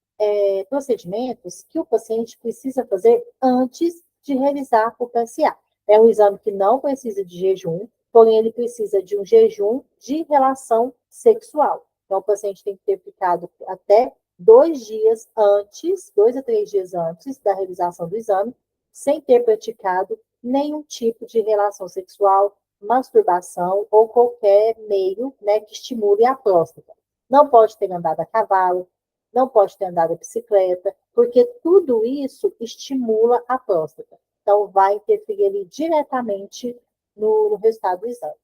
procedimentos que o paciente precisa fazer antes de realizar o PSA. É um exame que não precisa de jejum, porém ele precisa de um jejum de relação sexual. Então, o paciente tem que ter ficado até 2 dias antes, 2 a 3 dias antes da realização do exame, sem ter praticado nenhum tipo de relação sexual, masturbação ou qualquer meio, né, que estimule a próstata. Não pode ter andado a cavalo, não pode ter andado a bicicleta, porque tudo isso estimula a próstata. Então, vai interferir ali diretamente no resultado do exame.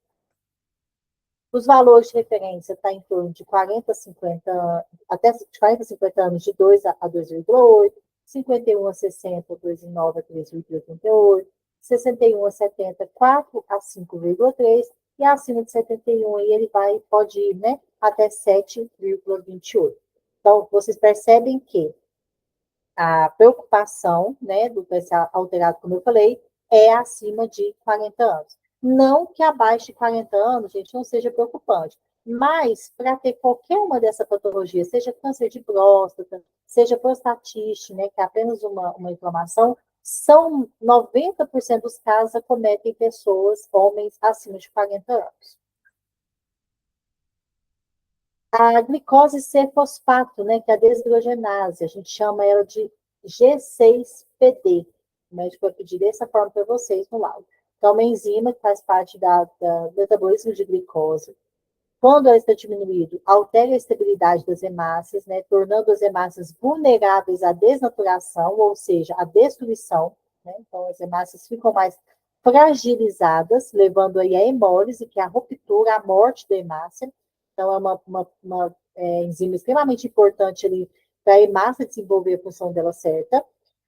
Os valores de referência estão em torno de 40 a 50, até de 40 a 50 anos, de 2 a 2,8, 51 a 60, 2,9 a 3,88, 61 a 70, 4 a 5,3, e acima de 71 ele pode ir, né, até 7,28. Então, vocês percebem que a preocupação, né, do PSA alterado, como eu falei, é acima de 40 anos. Não que abaixo de 40 anos, gente, não seja preocupante, mas para ter qualquer uma dessa patologia, seja câncer de próstata, seja prostatite, né, que é apenas uma inflamação, são 90% dos casos acometem pessoas, homens, acima de 40 anos. A glicose C-fosfato, né, que é a deshidrogenase, a gente chama ela de G6PD. O médico vai pedir dessa forma para vocês no laudo. Então, uma enzima que faz parte do metabolismo de glicose. Quando ela está diminuído, altera a estabilidade das hemácias, né, tornando as hemácias vulneráveis à desnaturação, ou seja, à destruição. Né? Então, as hemácias ficam mais fragilizadas, levando aí a hemólise, que é a ruptura, a morte da hemácia. Então, é uma enzima extremamente importante ali para a hemácia desenvolver a função dela certa.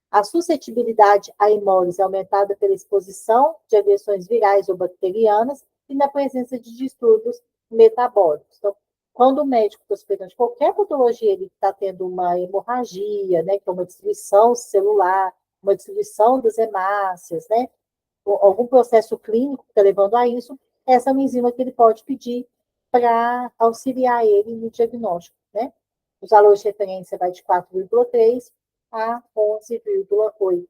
A suscetibilidade à hemólise é aumentada pela exposição de agressões virais ou bacterianas e na presença de distúrbios metabólicos. Então, quando o médico está suspeitando de qualquer patologia, ele está tendo uma hemorragia, né, que é uma destruição celular, uma destruição das hemácias, né, algum processo clínico que está levando a isso, essa é uma enzima que ele pode pedir para auxiliar ele no diagnóstico, né? Os valores de referência vai de 4,3 a 11,8.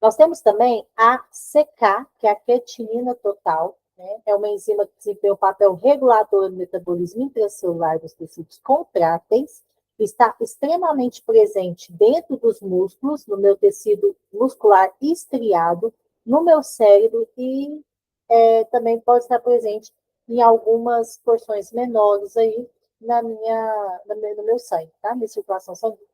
Nós temos também a CK, que é a creatinina total, né? É uma enzima que desempenha um papel regulador no metabolismo intracelular dos tecidos contráteis, está extremamente presente dentro dos músculos, no meu tecido muscular estriado, no meu cérebro e também pode estar presente em algumas porções menores aí no meu sangue, tá? Minha circulação sanguínea.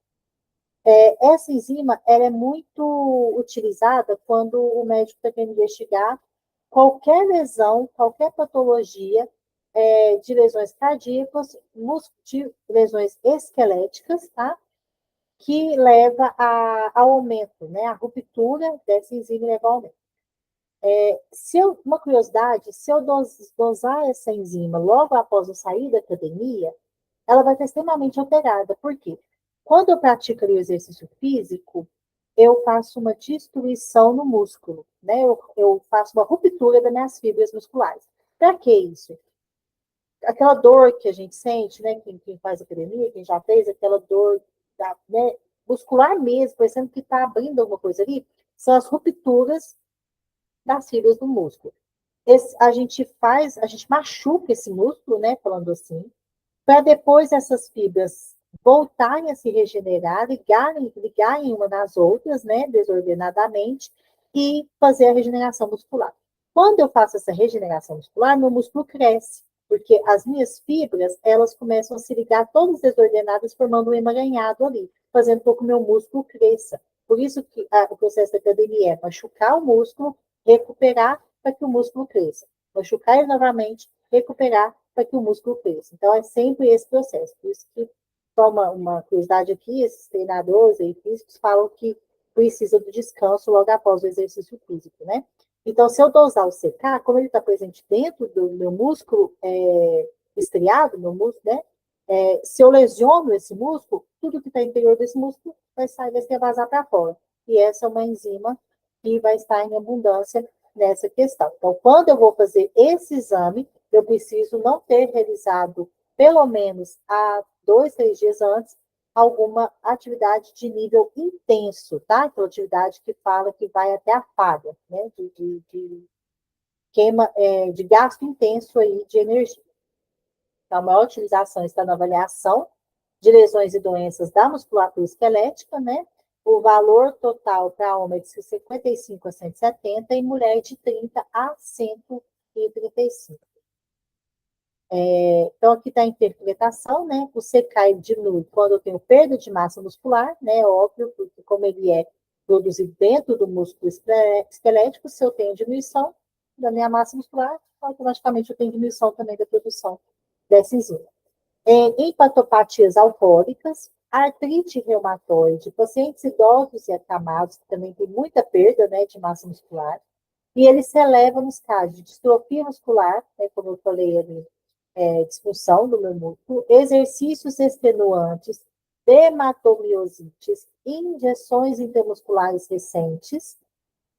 Essa enzima ela é muito utilizada quando o médico está querendo investigar qualquer lesão, qualquer patologia de lesões cardíacas, de lesões esqueléticas, tá? Que leva ao aumento, né? A ruptura dessa enzima leva ao aumento. Uma curiosidade, se eu dosar essa enzima logo após eu sair da academia, ela vai estar extremamente alterada. Por quê? Quando eu pratico o exercício físico, eu faço uma destruição no músculo, né? Eu faço uma ruptura das minhas fibras musculares. Para que isso? Aquela dor que a gente sente, né? Quem faz academia, quem já fez, aquela dor né, muscular mesmo, parecendo que está abrindo alguma coisa ali, são as rupturas das fibras do músculo. A gente machuca esse músculo, né? Falando assim, para depois essas fibras voltarem a se regenerar, ligarem uma nas outras, né, desordenadamente, e fazer a regeneração muscular. Quando eu faço essa regeneração muscular, meu músculo cresce. Porque as minhas fibras, elas começam a se ligar todas desordenadas, formando um emaranhado ali, fazendo com que o meu músculo cresça. Por isso que o processo da academia é machucar o músculo, recuperar para que o músculo cresça. Machucar ele novamente, recuperar para que o músculo cresça. Então, é sempre esse processo. Por isso que, só uma curiosidade aqui, esses treinadores e físicos falam que precisa do descanso logo após o exercício físico, né? Então, se eu dosar o CK, como ele está presente dentro do meu músculo estriado, meu músculo, né? Se eu lesiono esse músculo, tudo que está interior desse músculo vai sair, vai vazar para fora. E essa é uma enzima que vai estar em abundância nessa questão. Então, quando eu vou fazer esse exame, eu preciso não ter realizado, pelo menos há 2, 3 dias antes, alguma atividade de nível intenso, tá? Então, atividade que fala que vai até a falha, né? De queima, de gasto intenso aí de energia. Então, a maior utilização está na avaliação de lesões e doenças da musculatura esquelética, né? O valor total para homem é de 55 a 170 e mulher de 30 a 135. Então, aqui está a interpretação, né? O CK diminui quando eu tenho perda de massa muscular, né? Óbvio, porque como ele é produzido dentro do músculo esquelético, se eu tenho diminuição da minha massa muscular, automaticamente eu tenho diminuição também da produção dessa enzima. Em patopatias alcoólicas, artrite reumatoide, pacientes idosos e acamados, que também tem muita perda, né, de massa muscular, e ele se eleva nos casos de distrofia muscular, né, como eu falei ali, disfunção do meu músculo, exercícios extenuantes, dermatomiosites, injeções intramusculares recentes,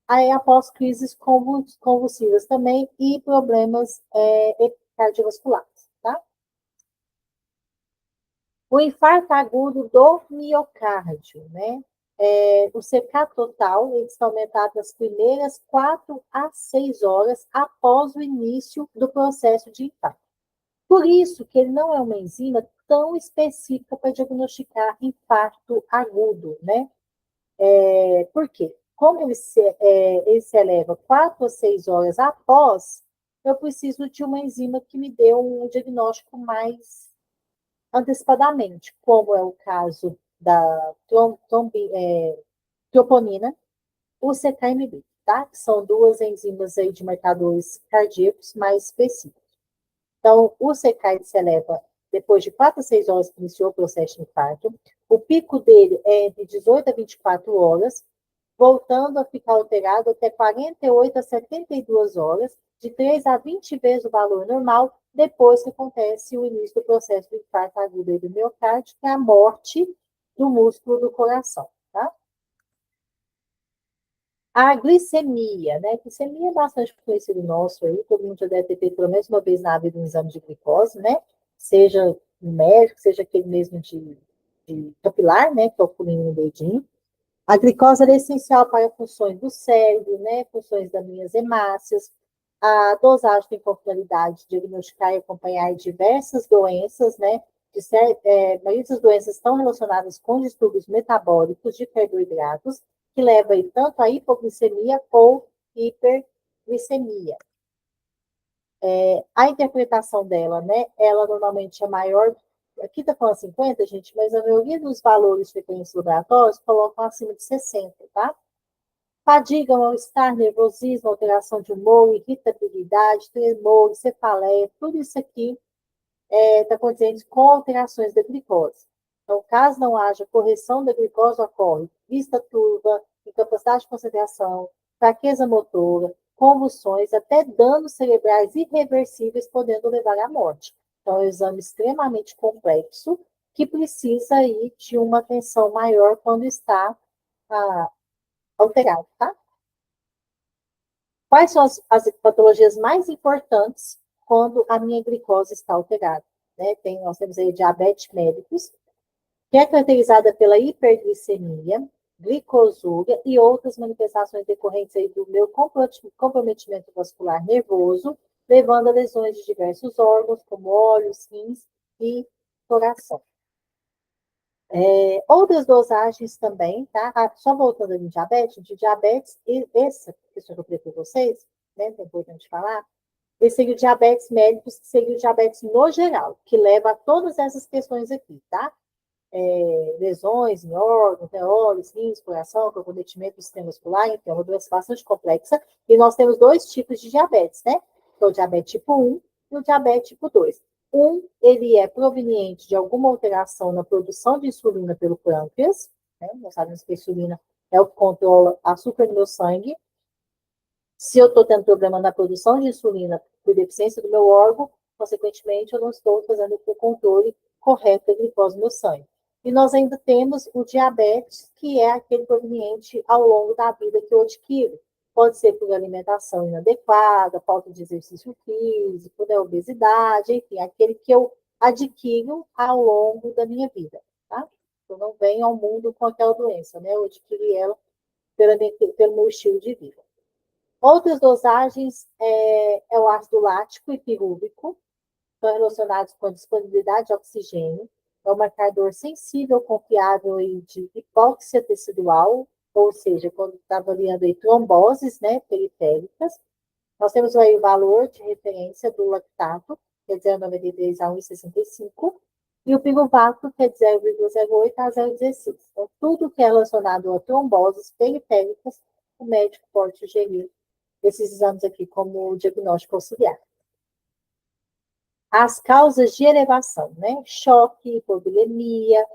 aí após crises convulsivas também e problemas cardiovasculares, tá? O infarto agudo do miocárdio, né? O CK total, ele está aumentado nas primeiras 4 a 6 horas após o início do processo de infarto. Por isso que ele não é uma enzima tão específica para diagnosticar infarto agudo, né? Por quê? Como ele se eleva 4 a 6 horas após, eu preciso de uma enzima que me dê um diagnóstico mais antecipadamente, como é o caso da troponina, o CKMB, tá? Que são duas enzimas aí de marcadores cardíacos mais específicos. Então, o CK se eleva depois de 4 a 6 horas que iniciou o processo de infarto. O pico dele é entre 18 a 24 horas, voltando a ficar alterado até 48 a 72 horas, de 3 a 20 vezes o valor normal, depois que acontece o início do processo de infarto agudo do miocárdio, que é a morte do músculo do coração, tá? A glicemia, né? A glicemia é bastante conhecido nosso aí, todo mundo já deve ter feito pelo menos uma vez na vida um exame de glicose, né? Seja um médico, seja aquele mesmo de capilar, né? Que é o pulinho no dedinho. A glicose é essencial para funções do cérebro, né? Funções das minhas hemácias. A dosagem tem como finalidade diagnosticar e acompanhar diversas doenças, né? A maioria das doenças estão relacionadas com distúrbios metabólicos de carboidratos, que leva aí tanto a hipoglicemia ou hiperglicemia. A interpretação dela, né? Ela normalmente é maior. Aqui está falando 50, gente, mas a maioria dos valores frequentes laboratórios colocam acima de 60, tá? Fadiga, mal-estar, nervosismo, alteração de humor, irritabilidade, tremor, cefaleia, tudo isso aqui está condizente com alterações da glicose. Então, caso não haja correção da glicose, ocorre vista turva, incapacidade de concentração, fraqueza motora, convulsões, até danos cerebrais irreversíveis, podendo levar à morte. Então, é um exame extremamente complexo, que precisa aí de uma atenção maior quando está alterado, tá? Quais são as patologias mais importantes quando a minha glicose está alterada? Né? Nós temos aí diabetes mellitus, que é caracterizada pela hiperglicemia, glicosúria e outras manifestações decorrentes aí do meu comprometimento vascular nervoso, levando a lesões de diversos órgãos, como olhos, rins e coração. Outras dosagens também, tá? Só voltando ali de diabetes, essa questão que eu falei para vocês, né, que é importante falar, Esse seria o diabetes mellitus, que seria o diabetes no geral, que leva a todas essas questões aqui, tá? Lesões em órgãos, olhos, rins, coração, comprometimento do sistema muscular, então é uma doença bastante complexa. E nós temos dois tipos de diabetes, né? Que é o diabetes tipo 1 e o diabetes tipo 2. Ele é proveniente de alguma alteração na produção de insulina pelo pâncreas, né? Nós sabemos que a insulina é o que controla açúcar no meu sangue. Se eu estou tendo problema na produção de insulina por deficiência do meu órgão, consequentemente, eu não estou fazendo o controle correto da glicose no meu sangue. E nós ainda temos o diabetes, que é aquele proveniente ao longo da vida que eu adquiro. Pode ser por alimentação inadequada, falta de exercício físico, né, obesidade, enfim, aquele que eu adquiro ao longo da minha vida, tá? Eu não venho ao mundo com aquela doença, né? Eu adquiri ela pelo meu estilo de vida. Outras dosagens é o ácido lático e pirúvico, estão relacionados com a disponibilidade de oxigênio, é um marcador sensível, confiável de hipóxia tecidual, ou seja, quando está avaliando aí tromboses, né, periféricas. Nós temos aí o valor de referência do lactato, que é de 0,93 a 1,65, e o piruvato, que é de 0,08 a 0,16. Então, tudo que é relacionado a tromboses periféricas, o médico pode sugerir esses exames aqui como diagnóstico auxiliar. As causas de elevação, né? Choque, hipovolemia,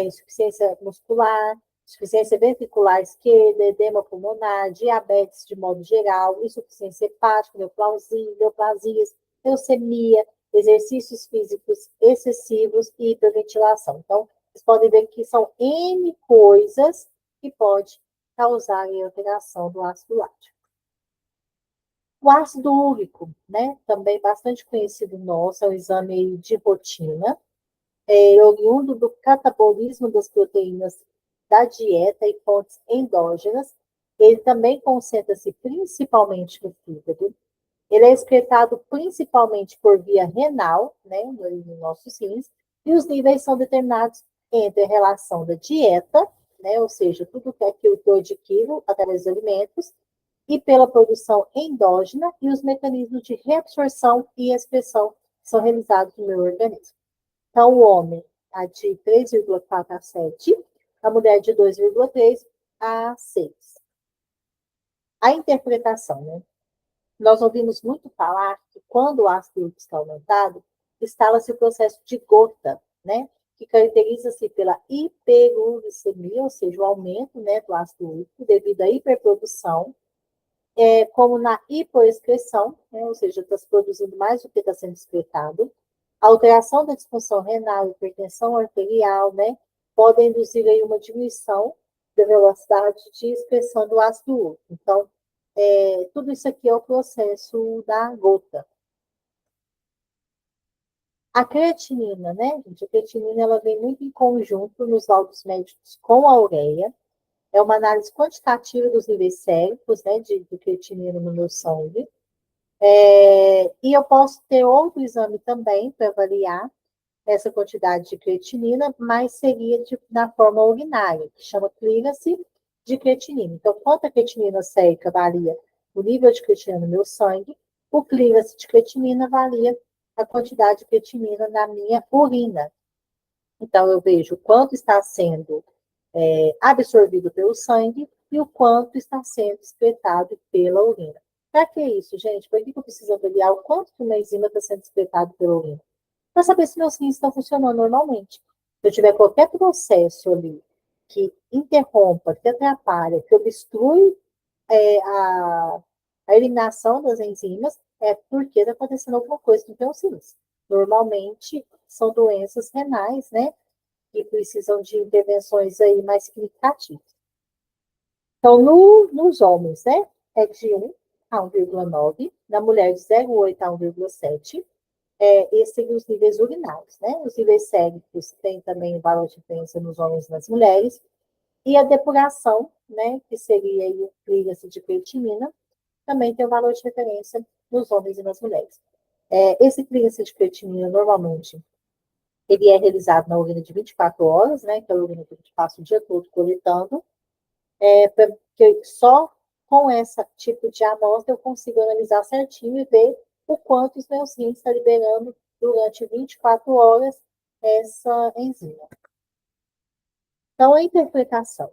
insuficiência muscular, insuficiência ventricular esquerda, edema pulmonar, diabetes de modo geral, insuficiência hepática, neoplasias, leucemia, exercícios físicos excessivos e hiperventilação. Então, vocês podem ver que são N coisas que pode causar a alteração do ácido lático. O ácido úrico, né, também bastante conhecido nosso, é um exame de rotina, oriundo do catabolismo das proteínas da dieta e fontes endógenas. Ele também concentra-se principalmente no fígado. Ele é excretado principalmente por via renal, né, nos nossos rins, e os níveis são determinados entre a relação da dieta, né, ou seja, tudo que é aquilo que eu adquiro através dos alimentos, e pela produção endógena e os mecanismos de reabsorção e expressão que são realizados no meu organismo. Então, o homem a de 3,4 a 7, a mulher de 2,3 a 6. A interpretação, né? Nós ouvimos muito falar que quando o ácido úrico está aumentado, instala-se o processo de gota, né? Que caracteriza-se pela hiperuricemia, ou seja, o aumento, né, do ácido úrico devido à hiperprodução, como na hipoexcreção, né, ou seja, está se produzindo mais do que está sendo excretado, alteração da disfunção renal, hipertensão arterial, né, podem induzir aí uma diminuição da velocidade de excreção do ácido úrico. Então, tudo isso aqui é o processo da gota. A creatinina, né, gente? A creatinina, ela vem muito em conjunto nos laudos médicos com a ureia. É uma análise quantitativa dos níveis séricos, né, de creatinina no meu sangue. E eu posso ter outro exame também para avaliar essa quantidade de creatinina, mas seria na forma urinária, que chama clearance de creatinina. Então, quanto a creatinina sérica varia o nível de creatinina no meu sangue, o clearance de creatinina varia a quantidade de creatinina na minha urina. Então, eu vejo o quanto está sendo absorvido pelo sangue e o quanto está sendo excretado pela urina. Para que isso, gente? Por que eu preciso avaliar o quanto que uma enzima está sendo excretado pela urina? Para saber se meus rins estão funcionando normalmente. Se eu tiver qualquer processo ali que interrompa, que atrapalha, que obstrui a eliminação das enzimas, é porque está acontecendo alguma coisa nos meus rins. Normalmente, são doenças renais, né? Que precisam de intervenções aí mais significativas. Então, nos homens, né, é de 1 a 1,9, na mulher de 0,8 a 1,7, esses seriam os níveis urinários, né? Os níveis séricos têm também valor de diferença nos homens e nas mulheres, e a depuração, né, que seria aí o clearance de creatinina, também tem um valor de referência nos homens e nas mulheres. Esse clearance de creatinina, normalmente, ele é realizado na urina de 24 horas, né, que é a urina que a gente passa o dia todo coletando, porque só com esse tipo de amostra eu consigo analisar certinho e ver o quanto os meus rins estão liberando durante 24 horas essa enzima. Então, a interpretação.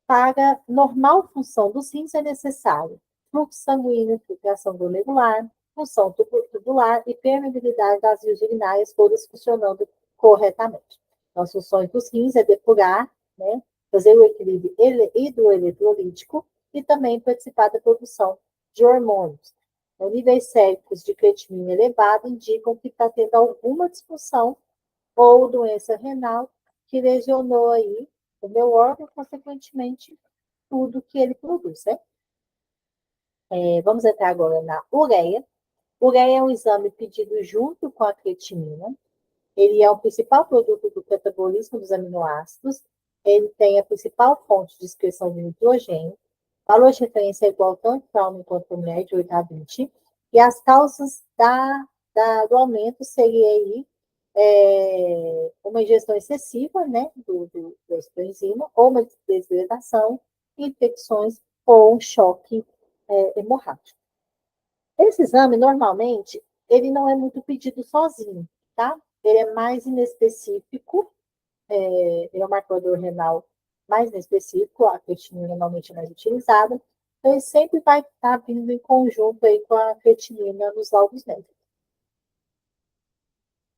Para normal função dos rins é necessário fluxo sanguíneo, filtração glomerular, função tubular e permeabilidade das vias urinárias, todas funcionando corretamente. Então, as funções dos rins é depurar, né, fazer o equilíbrio hidroeletrolítico e também participar da produção de hormônios. Então, níveis séricos de creatinina elevado indicam que está tendo alguma disfunção ou doença renal que lesionou aí o meu órgão, consequentemente, tudo que ele produz, né? Vamos entrar agora na ureia. Ureia é um exame pedido junto com a creatinina. Ele é o principal produto do catabolismo dos aminoácidos. Ele tem a principal fonte de excreção de nitrogênio. O valor de referência é igual tanto para homem quanto para mulher, de 8 a 20. E as causas do aumento seria aí uma ingestão excessiva, né, da enzima, ou uma desidratação, infecções ou um choque hemorrágico. Esse exame, normalmente, ele não é muito pedido sozinho, tá? Ele é mais inespecífico, ele é um marcador renal mais inespecífico, a creatinina normalmente é mais utilizada, então ele sempre vai estar vindo em conjunto aí com a creatinina nos laudos médicos.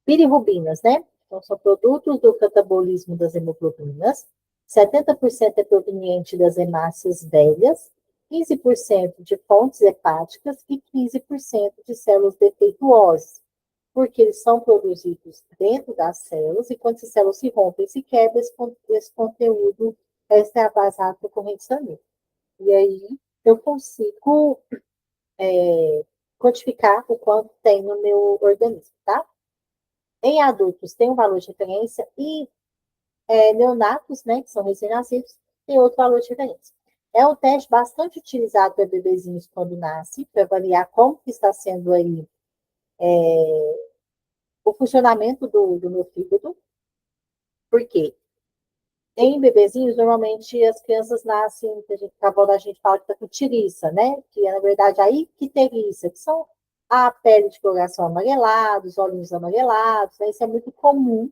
Bilirrubinas, né? Então, são produtos do catabolismo das hemoglobinas. 70% é proveniente das hemácias velhas, 15% de fontes hepáticas e 15% de células defeituosas, porque eles são produzidos dentro das células e quando essas células se rompem e se quebram, esse conteúdo é extravasado para a corrente sanguínea. E aí eu consigo quantificar o quanto tem no meu organismo, tá? Em adultos tem um valor de referência e neonatos, né, que são recém-nascidos, tem outro valor de referência. É um teste bastante utilizado para bebezinhos quando nasce, para avaliar como que está sendo aí o funcionamento do meu fígado. Por quê? Em bebezinhos, normalmente as crianças nascem, a gente fala que está com tiriça, né? Que é, na verdade, a icterícia, que são a pele de coloração amarelada, os olhinhos amarelados, né? Isso é muito comum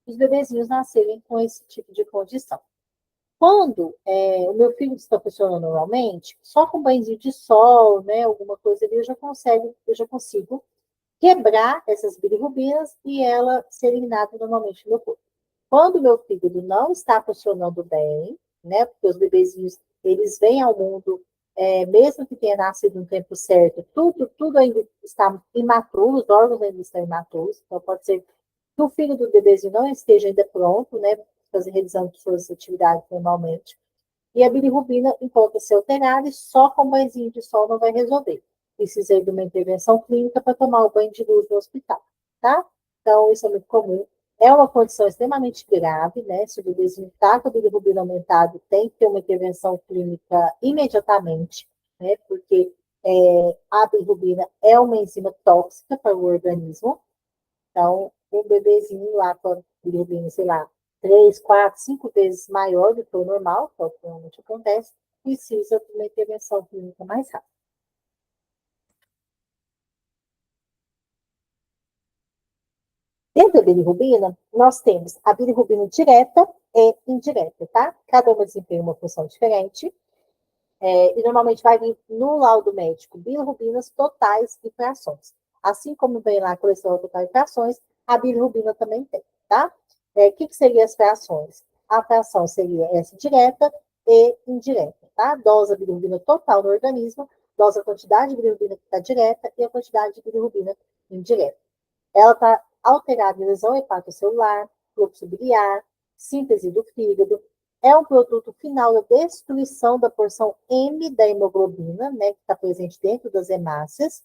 os bebezinhos nascerem com esse tipo de condição. Quando o meu filho está funcionando normalmente, só com banhozinho de sol, né, alguma coisa ali, eu já consigo quebrar essas bilirrubinas e ela ser eliminada normalmente no meu corpo. Quando o meu fígado não está funcionando bem, né, porque os bebezinhos, eles vêm ao mundo, mesmo que tenha nascido no tempo certo, tudo ainda está imaturo, os órgãos ainda estão imaturos, então pode ser que o fígado do bebezinho não esteja ainda pronto, né, realizando suas atividades normalmente, e a bilirrubina encontra-se alterada e só com banhozinho de sol não vai resolver. Precisa de uma intervenção clínica para tomar o banho de luz no hospital, tá? Então, isso é muito comum. É uma condição extremamente grave, né? Se o bebezinho está com a bilirrubina aumentada, tem que ter uma intervenção clínica imediatamente, né? Porque a bilirrubina é uma enzima tóxica para o organismo. Então, um bebezinho lá com a bilirrubina, sei lá, 3, 4, 5 vezes maior do que o normal, que é o que normalmente acontece, precisa de uma intervenção clínica mais rápida. Dentro da bilirrubina, nós temos a bilirrubina direta e indireta, tá? Cada uma desempenha uma função diferente. E normalmente vai vir no laudo médico bilirrubinas totais e frações. Assim como vem lá a colesterol total e frações, a bilirrubina também tem, tá? O que seriam as frações? A fração seria essa direta e indireta, tá? Dose a bilirrubina total no organismo, dose a quantidade de bilirrubina que está direta e a quantidade de bilirrubina indireta. Ela está alterada em lesão hepatocelular, fluxo biliar, síntese do fígado. É um produto final da destruição da porção M da hemoglobina, né, que está presente dentro das hemácias.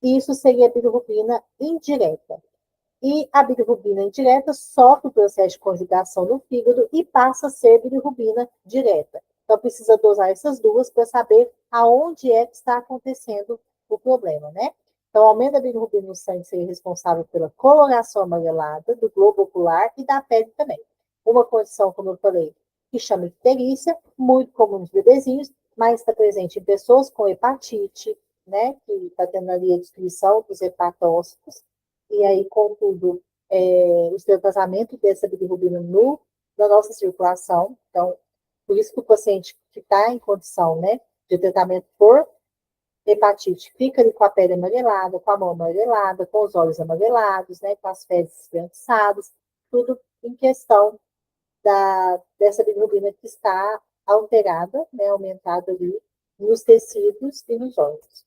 Isso seria a bilirrubina indireta. E a bilirrubina indireta sofre o processo de conjugação no fígado e passa a ser bilirrubina direta. Então, precisa dosar essas duas para saber aonde é que está acontecendo o problema, né? Então, o aumento da bilirrubina no sangue seria responsável pela coloração amarelada do globo ocular e da pele também. Uma condição, como eu falei, que chama icterícia, muito comum nos bebezinhos, mas está presente em pessoas com hepatite, né, que está tendo ali a destruição dos hepatócitos, e aí, contudo, o extravasamento dessa bilirrubina na nossa circulação. Então, por isso que o paciente que está em condição, né, de tratamento por hepatite fica ali com a pele amarelada, com a mão amarelada, com os olhos amarelados, né, com as fezes esbranquiçadas, tudo em questão dessa bilirrubina que está alterada, né, aumentada ali nos tecidos e nos órgãos.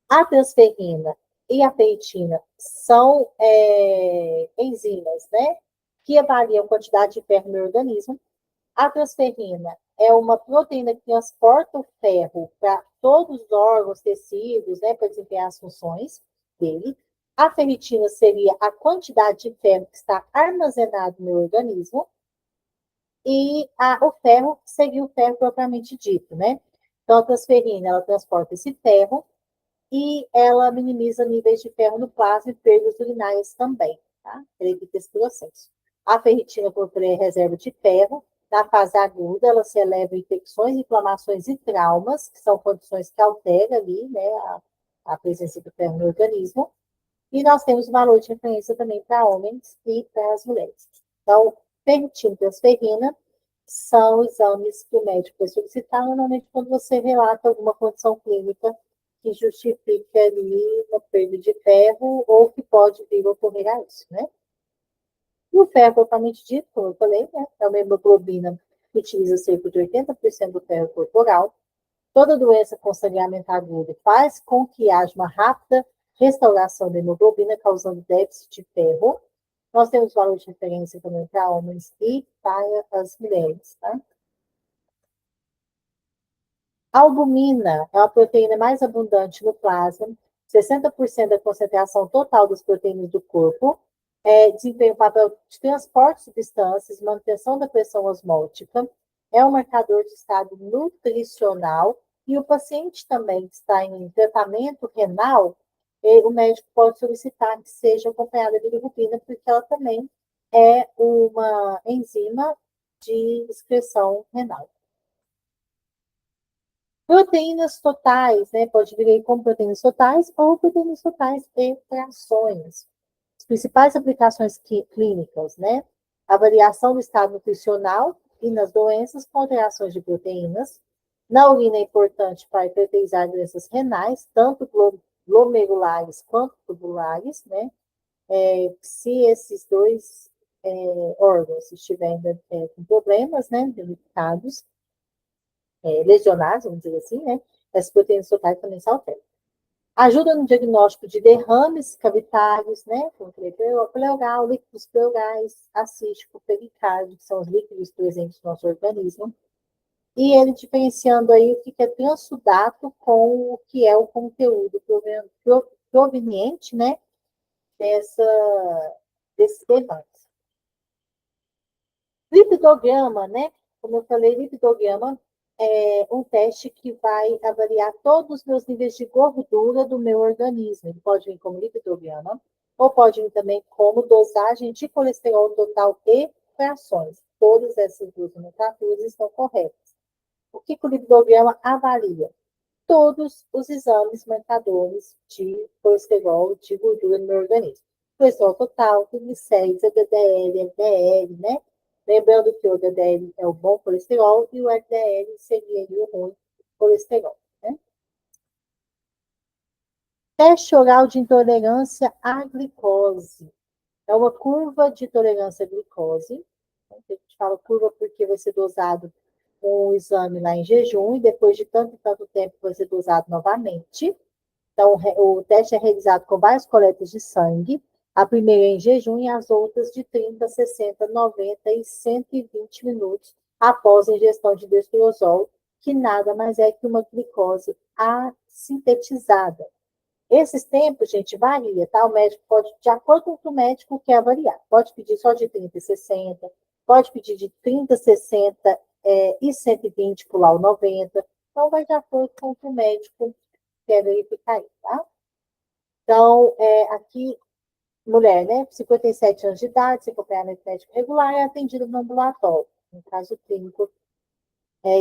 A transferrina e a ferritina são enzimas, né, que avaliam a quantidade de ferro no organismo. A transferrina é uma proteína que transporta o ferro para todos os órgãos, tecidos, né, para desempenhar as funções dele. A ferritina seria a quantidade de ferro que está armazenado no organismo. E o ferro seria o ferro propriamente dito, né? Então, a transferrina, ela transporta esse ferro e ela minimiza níveis de ferro no plasma e perdas urinárias também, tá? Ela evita esse processo. A ferritina provê reserva de ferro. Na fase aguda, ela se eleva em infecções, inflamações e traumas, que são condições que alteram ali, né, a presença do ferro no organismo. E nós temos valor de referência também para homens e para as mulheres. Então, ferritina e transferrina são exames que o médico vai solicitar normalmente quando você relata alguma condição clínica que justifique ali uma perda de ferro ou que pode vir a ocorrer a isso, né? E o ferro, propriamente dito, como eu falei, né, é uma hemoglobina que utiliza cerca de 80% do ferro corporal. Toda doença com sangramento agudo faz com que haja uma rápida restauração da hemoglobina, causando déficit de ferro. Nós temos valor de referência também para homens e para as mulheres, tá? A albumina é a proteína mais abundante no plasma, 60% da concentração total das proteínas do corpo, desempenha o papel de transporte de substâncias, manutenção da pressão osmótica, é um marcador de estado nutricional, e o paciente também que está em tratamento renal, o médico pode solicitar que seja acompanhada de bilirrubina, porque ela também é uma enzima de excreção renal. Proteínas totais, né? Pode vir aí como proteínas totais ou proteínas totais e frações. As principais aplicações clínicas, né? A variação do estado nutricional e nas doenças com alterações de proteínas. Na urina é importante para caracterizar doenças renais, tanto glomerulares quanto tubulares, né? Se esses dois órgãos estiverem com problemas, né? Delicados, lesionados, vamos dizer assim, né? Essas proteínas totais também se alteram. Ajuda no diagnóstico de derrames cavitários, né? Como pleural, líquidos pleurais, acístico, pericárdio, que são os líquidos presentes no nosso organismo. E ele diferenciando aí o que é transudato com o que é o conteúdo proveniente, né? Desses derrames. Lipidograma, né? Como eu falei, lipidograma é um teste que vai avaliar todos os meus níveis de gordura do meu organismo. Ele pode vir como lipidograma, ou pode vir também como dosagem de colesterol total e frações. Todas essas duas nomenclaturas estão corretas. O que o lipidograma avalia? Todos os exames marcadores de colesterol, de gordura no meu organismo. Colesterol total, triglicéridos, HDL, LDL, né? Lembrando que o HDL é o bom colesterol e o LDL seria o ruim colesterol, né? Teste oral de intolerância à glicose. É uma curva de tolerância à glicose. A gente fala curva porque vai ser dosado um exame lá em jejum e depois de tanto e tanto tempo vai ser dosado novamente. Então, o teste é realizado com várias coletas de sangue. A primeira é em jejum e as outras de 30, 60, 90 e 120 minutos após a ingestão de destrozol, que nada mais é que uma glicose assintetizada. Esses tempos, gente, varia, tá? O médico pode, de acordo com o que o médico quer avaliar, pode pedir só de 30 e 60, pode pedir de 30, 60 e 120 pular o 90. Então, vai de acordo com o que o médico quer verificar aí, tá? Então, aqui, mulher, né? 57 anos de idade, sem acompanhamento médico regular, é atendida no ambulatório. No caso clínico,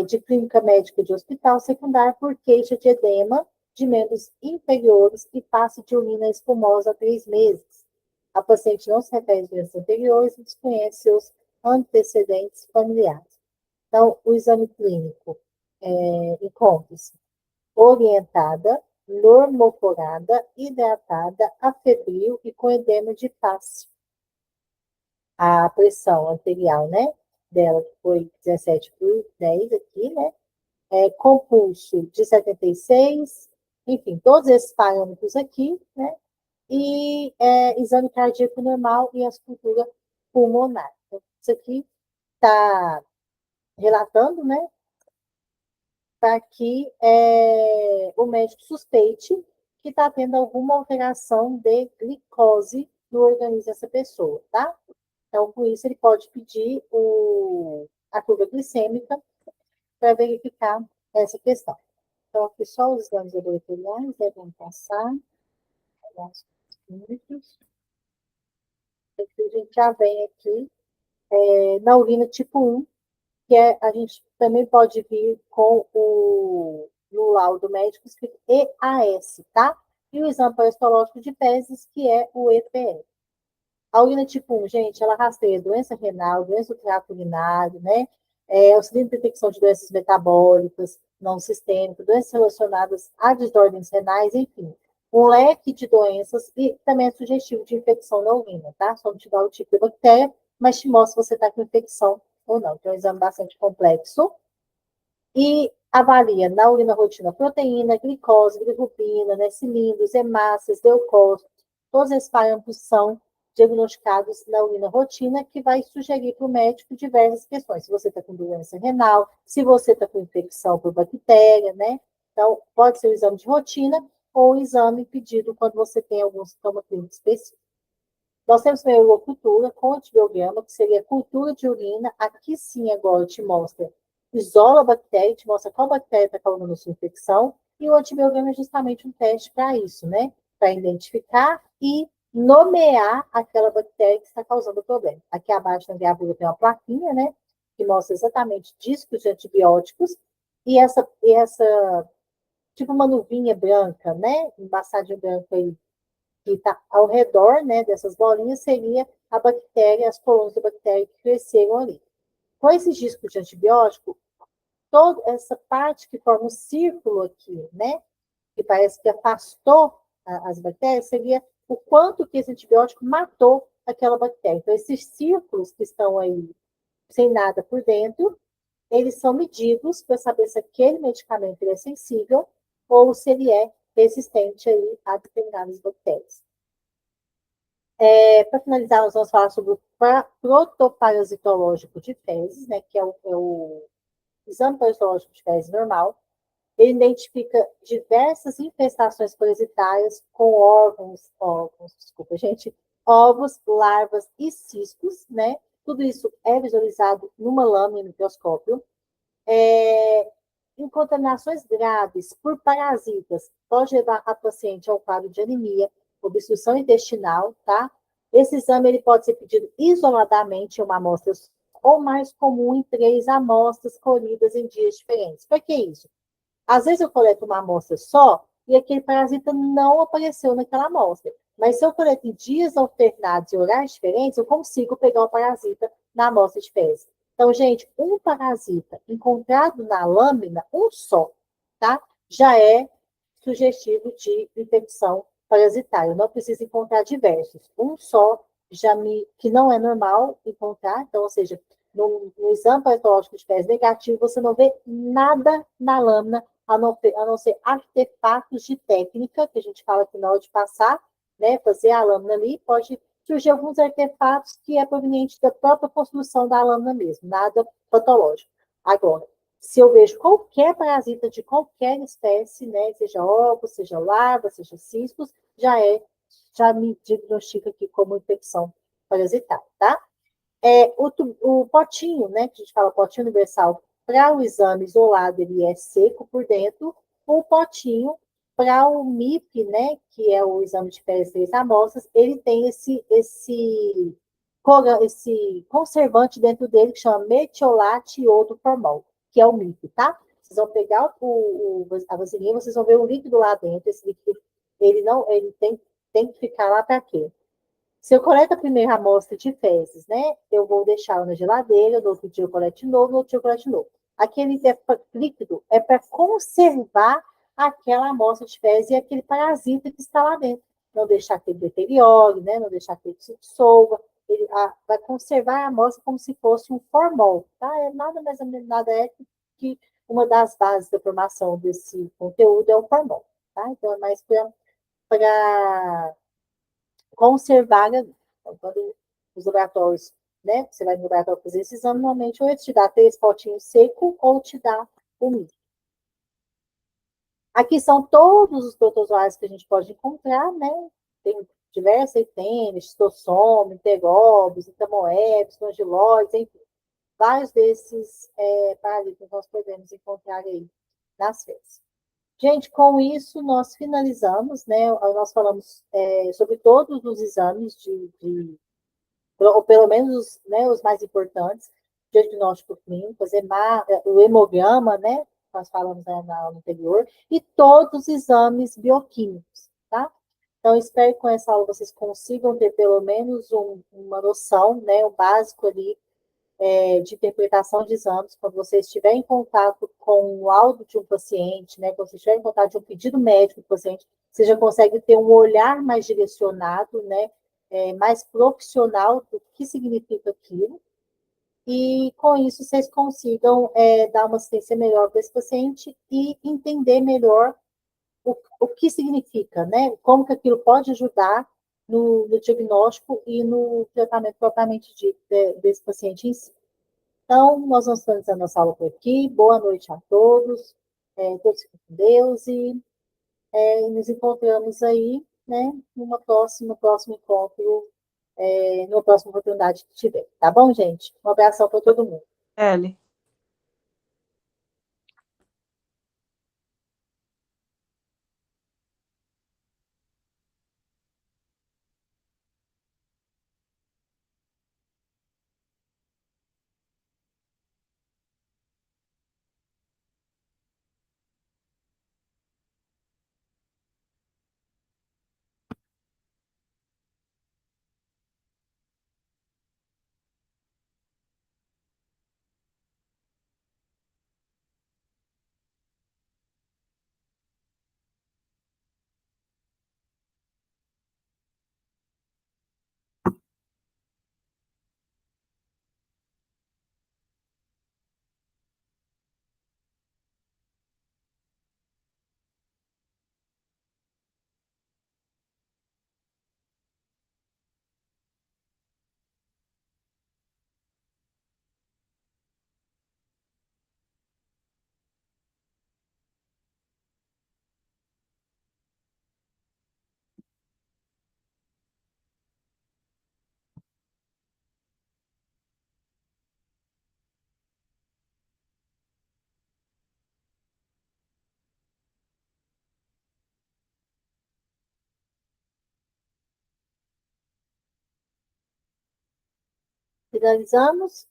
de clínica médica de hospital secundário por queixa de edema de membros inferiores e passe de urina espumosa há 3 meses. A paciente não se refere a doenças anteriores e desconhece seus antecedentes familiares. Então, o exame clínico encontra-se orientada, normoforada, hidratada, afebril e com edema de face. A pressão arterial, né, dela foi 17/10 aqui, né, com pulso de 76, enfim, todos esses parâmetros aqui, né, e exame cardíaco normal e auscultura pulmonar. Então, isso aqui está relatando, né, para que o médico suspeite que está tendo alguma alteração de glicose no organismo dessa pessoa, tá? Então, com isso, ele pode pedir a curva glicêmica para verificar essa questão. Então, aqui só os exames laboratoriais devem passar. Alguns minutos. Aqui a gente já vem aqui na urina tipo 1, que a gente também pode vir com no laudo médico escrito EAS, tá? E o exame parasitológico de fezes, que é o EPE. A urina tipo 1, gente, ela rastreia doença renal, doença do trato urinário, né? Auxilia na detecção de doenças metabólicas, não sistêmicas, doenças relacionadas a desordens renais, enfim. Um leque de doenças e também é sugestivo de infecção na urina, tá? Só não te dá o tipo de bactéria, mas te mostra se você está com infecção ou não. Então, é um exame bastante complexo. E avalia na urina rotina proteína, glicose, bilirrubina, né, cilindros, hemácias, leucócitos. Todos esses parâmetros são diagnosticados na urina rotina, que vai sugerir para o médico diversas questões. Se você está com doença renal, se você está com infecção por bactéria, né? Então, pode ser o exame de rotina ou o exame pedido quando você tem algum sintoma clínico específico. Nós temos também a urocultura com antibiograma, que seria cultura de urina. Aqui sim, agora te mostra, isola a bactéria, te mostra qual bactéria está causando a sua infecção. E o antibiograma é justamente um teste para isso, né? Para identificar e nomear aquela bactéria que está causando o problema. Aqui abaixo na gravura tem uma plaquinha, né? Que mostra exatamente discos de antibióticos. E essa tipo uma nuvinha branca, né? Embaçadinha branca aí, que está ao redor, né, dessas bolinhas, seria a bactéria, as colônias da bactéria que cresceram ali. Com esses discos de antibiótico, toda essa parte que forma um círculo aqui, né, que parece que afastou as bactérias, seria o quanto que esse antibiótico matou aquela bactéria. Então, esses círculos que estão aí sem nada por dentro, eles são medidos para saber se aquele medicamento é sensível ou se ele é resistente aí a determinadas bactérias. Para finalizar, nós vamos falar sobre o protoparasitológico de fezes, né, que é o exame parasitológico de fezes normal. Ele identifica diversas infestações parasitárias com desculpa, gente, ovos, larvas e cistos, né? Tudo isso é visualizado numa lâmina no microscópio. Em contaminações graves por parasitas, pode levar a paciente ao quadro de anemia, obstrução intestinal, tá? Esse exame ele pode ser pedido isoladamente em uma amostra ou mais comum em 3 amostras colhidas em dias diferentes. Para que isso? Às vezes eu coleto uma amostra só e aquele parasita não apareceu naquela amostra. Mas se eu coleto em dias alternados e horários diferentes, eu consigo pegar o parasita na amostra de fezes. Então, gente, um parasita encontrado na lâmina, um só, tá? Já é sugestivo de infecção parasitária. Eu não preciso encontrar diversos. Um só que não é normal encontrar, então, ou seja, no exame patológico de fezes negativo, você não vê nada na lâmina, a não ser artefatos de técnica, que a gente fala que na hora de passar, né, fazer a lâmina ali, pode surgir alguns artefatos que é proveniente da própria construção da lâmina mesmo, nada patológico. Agora, se eu vejo qualquer parasita de qualquer espécie, né, seja ovos, seja larvas, seja cistos, já me diagnostica aqui como infecção parasitária, tá? O potinho, né, que a gente fala potinho universal, para o exame isolado, ele é seco por dentro. O potinho, para o MIP, né, que é o exame de fezes 3 amostras, ele tem esse conservante dentro dele que chama metiolate iodo formol. O que é o MIP, tá? Vocês vão pegar a vasilhinha, vocês vão ver o líquido lá dentro. Esse líquido, ele não, ele tem que ficar lá para quê? Se eu coleto a primeira amostra de fezes, né? Eu vou deixá-la na geladeira, no outro dia eu coleto de novo, no outro dia eu coleto de novo. Aquele líquido é para conservar aquela amostra de fezes e aquele parasita que está lá dentro. Não deixar que ele deteriore, né? Não deixar que ele se dissolva. Ele vai conservar a amostra como se fosse um formol, tá? É nada mais nada é que uma das bases da formação desse conteúdo é o formol, tá? Então é mais para conservar. Então, quando os laboratórios, né? Você vai no laboratório fazer esse exame, normalmente ou ele te dá 3 potinhos secos ou te dá úmido. Aqui são todos os protozoários que a gente pode encontrar, né? Tem diversas, tem Schistosoma, Enterobius, Entamoebis, Nodilóides, enfim. Vários desses parasitas nós podemos encontrar aí nas fezes. Gente, com isso nós finalizamos, né? Nós falamos sobre todos os exames ou pelo menos né, os mais importantes, diagnóstico clínico, o hemograma, né? Nós falamos na aula anterior, e todos os exames bioquímicos, tá? Então, espero que com essa aula vocês consigam ter pelo menos uma noção, né, o básico ali de interpretação de exames, quando você estiver em contato com o laudo de um paciente, né, quando você estiver em contato de um pedido médico do paciente, você já consegue ter um olhar mais direcionado, né, mais profissional do que significa aquilo, e com isso vocês consigam dar uma assistência melhor para esse paciente e entender melhor o que significa, né, como que aquilo pode ajudar no diagnóstico e no tratamento propriamente dito desse paciente em si. Então, nós vamos finalizando nossa aula por aqui. Boa noite a todos. Todos com Deus e nos encontramos aí, né, próximo encontro, numa próxima oportunidade que tiver. Tá bom, gente? Um abração para todo mundo. Ellie. Finalizamos.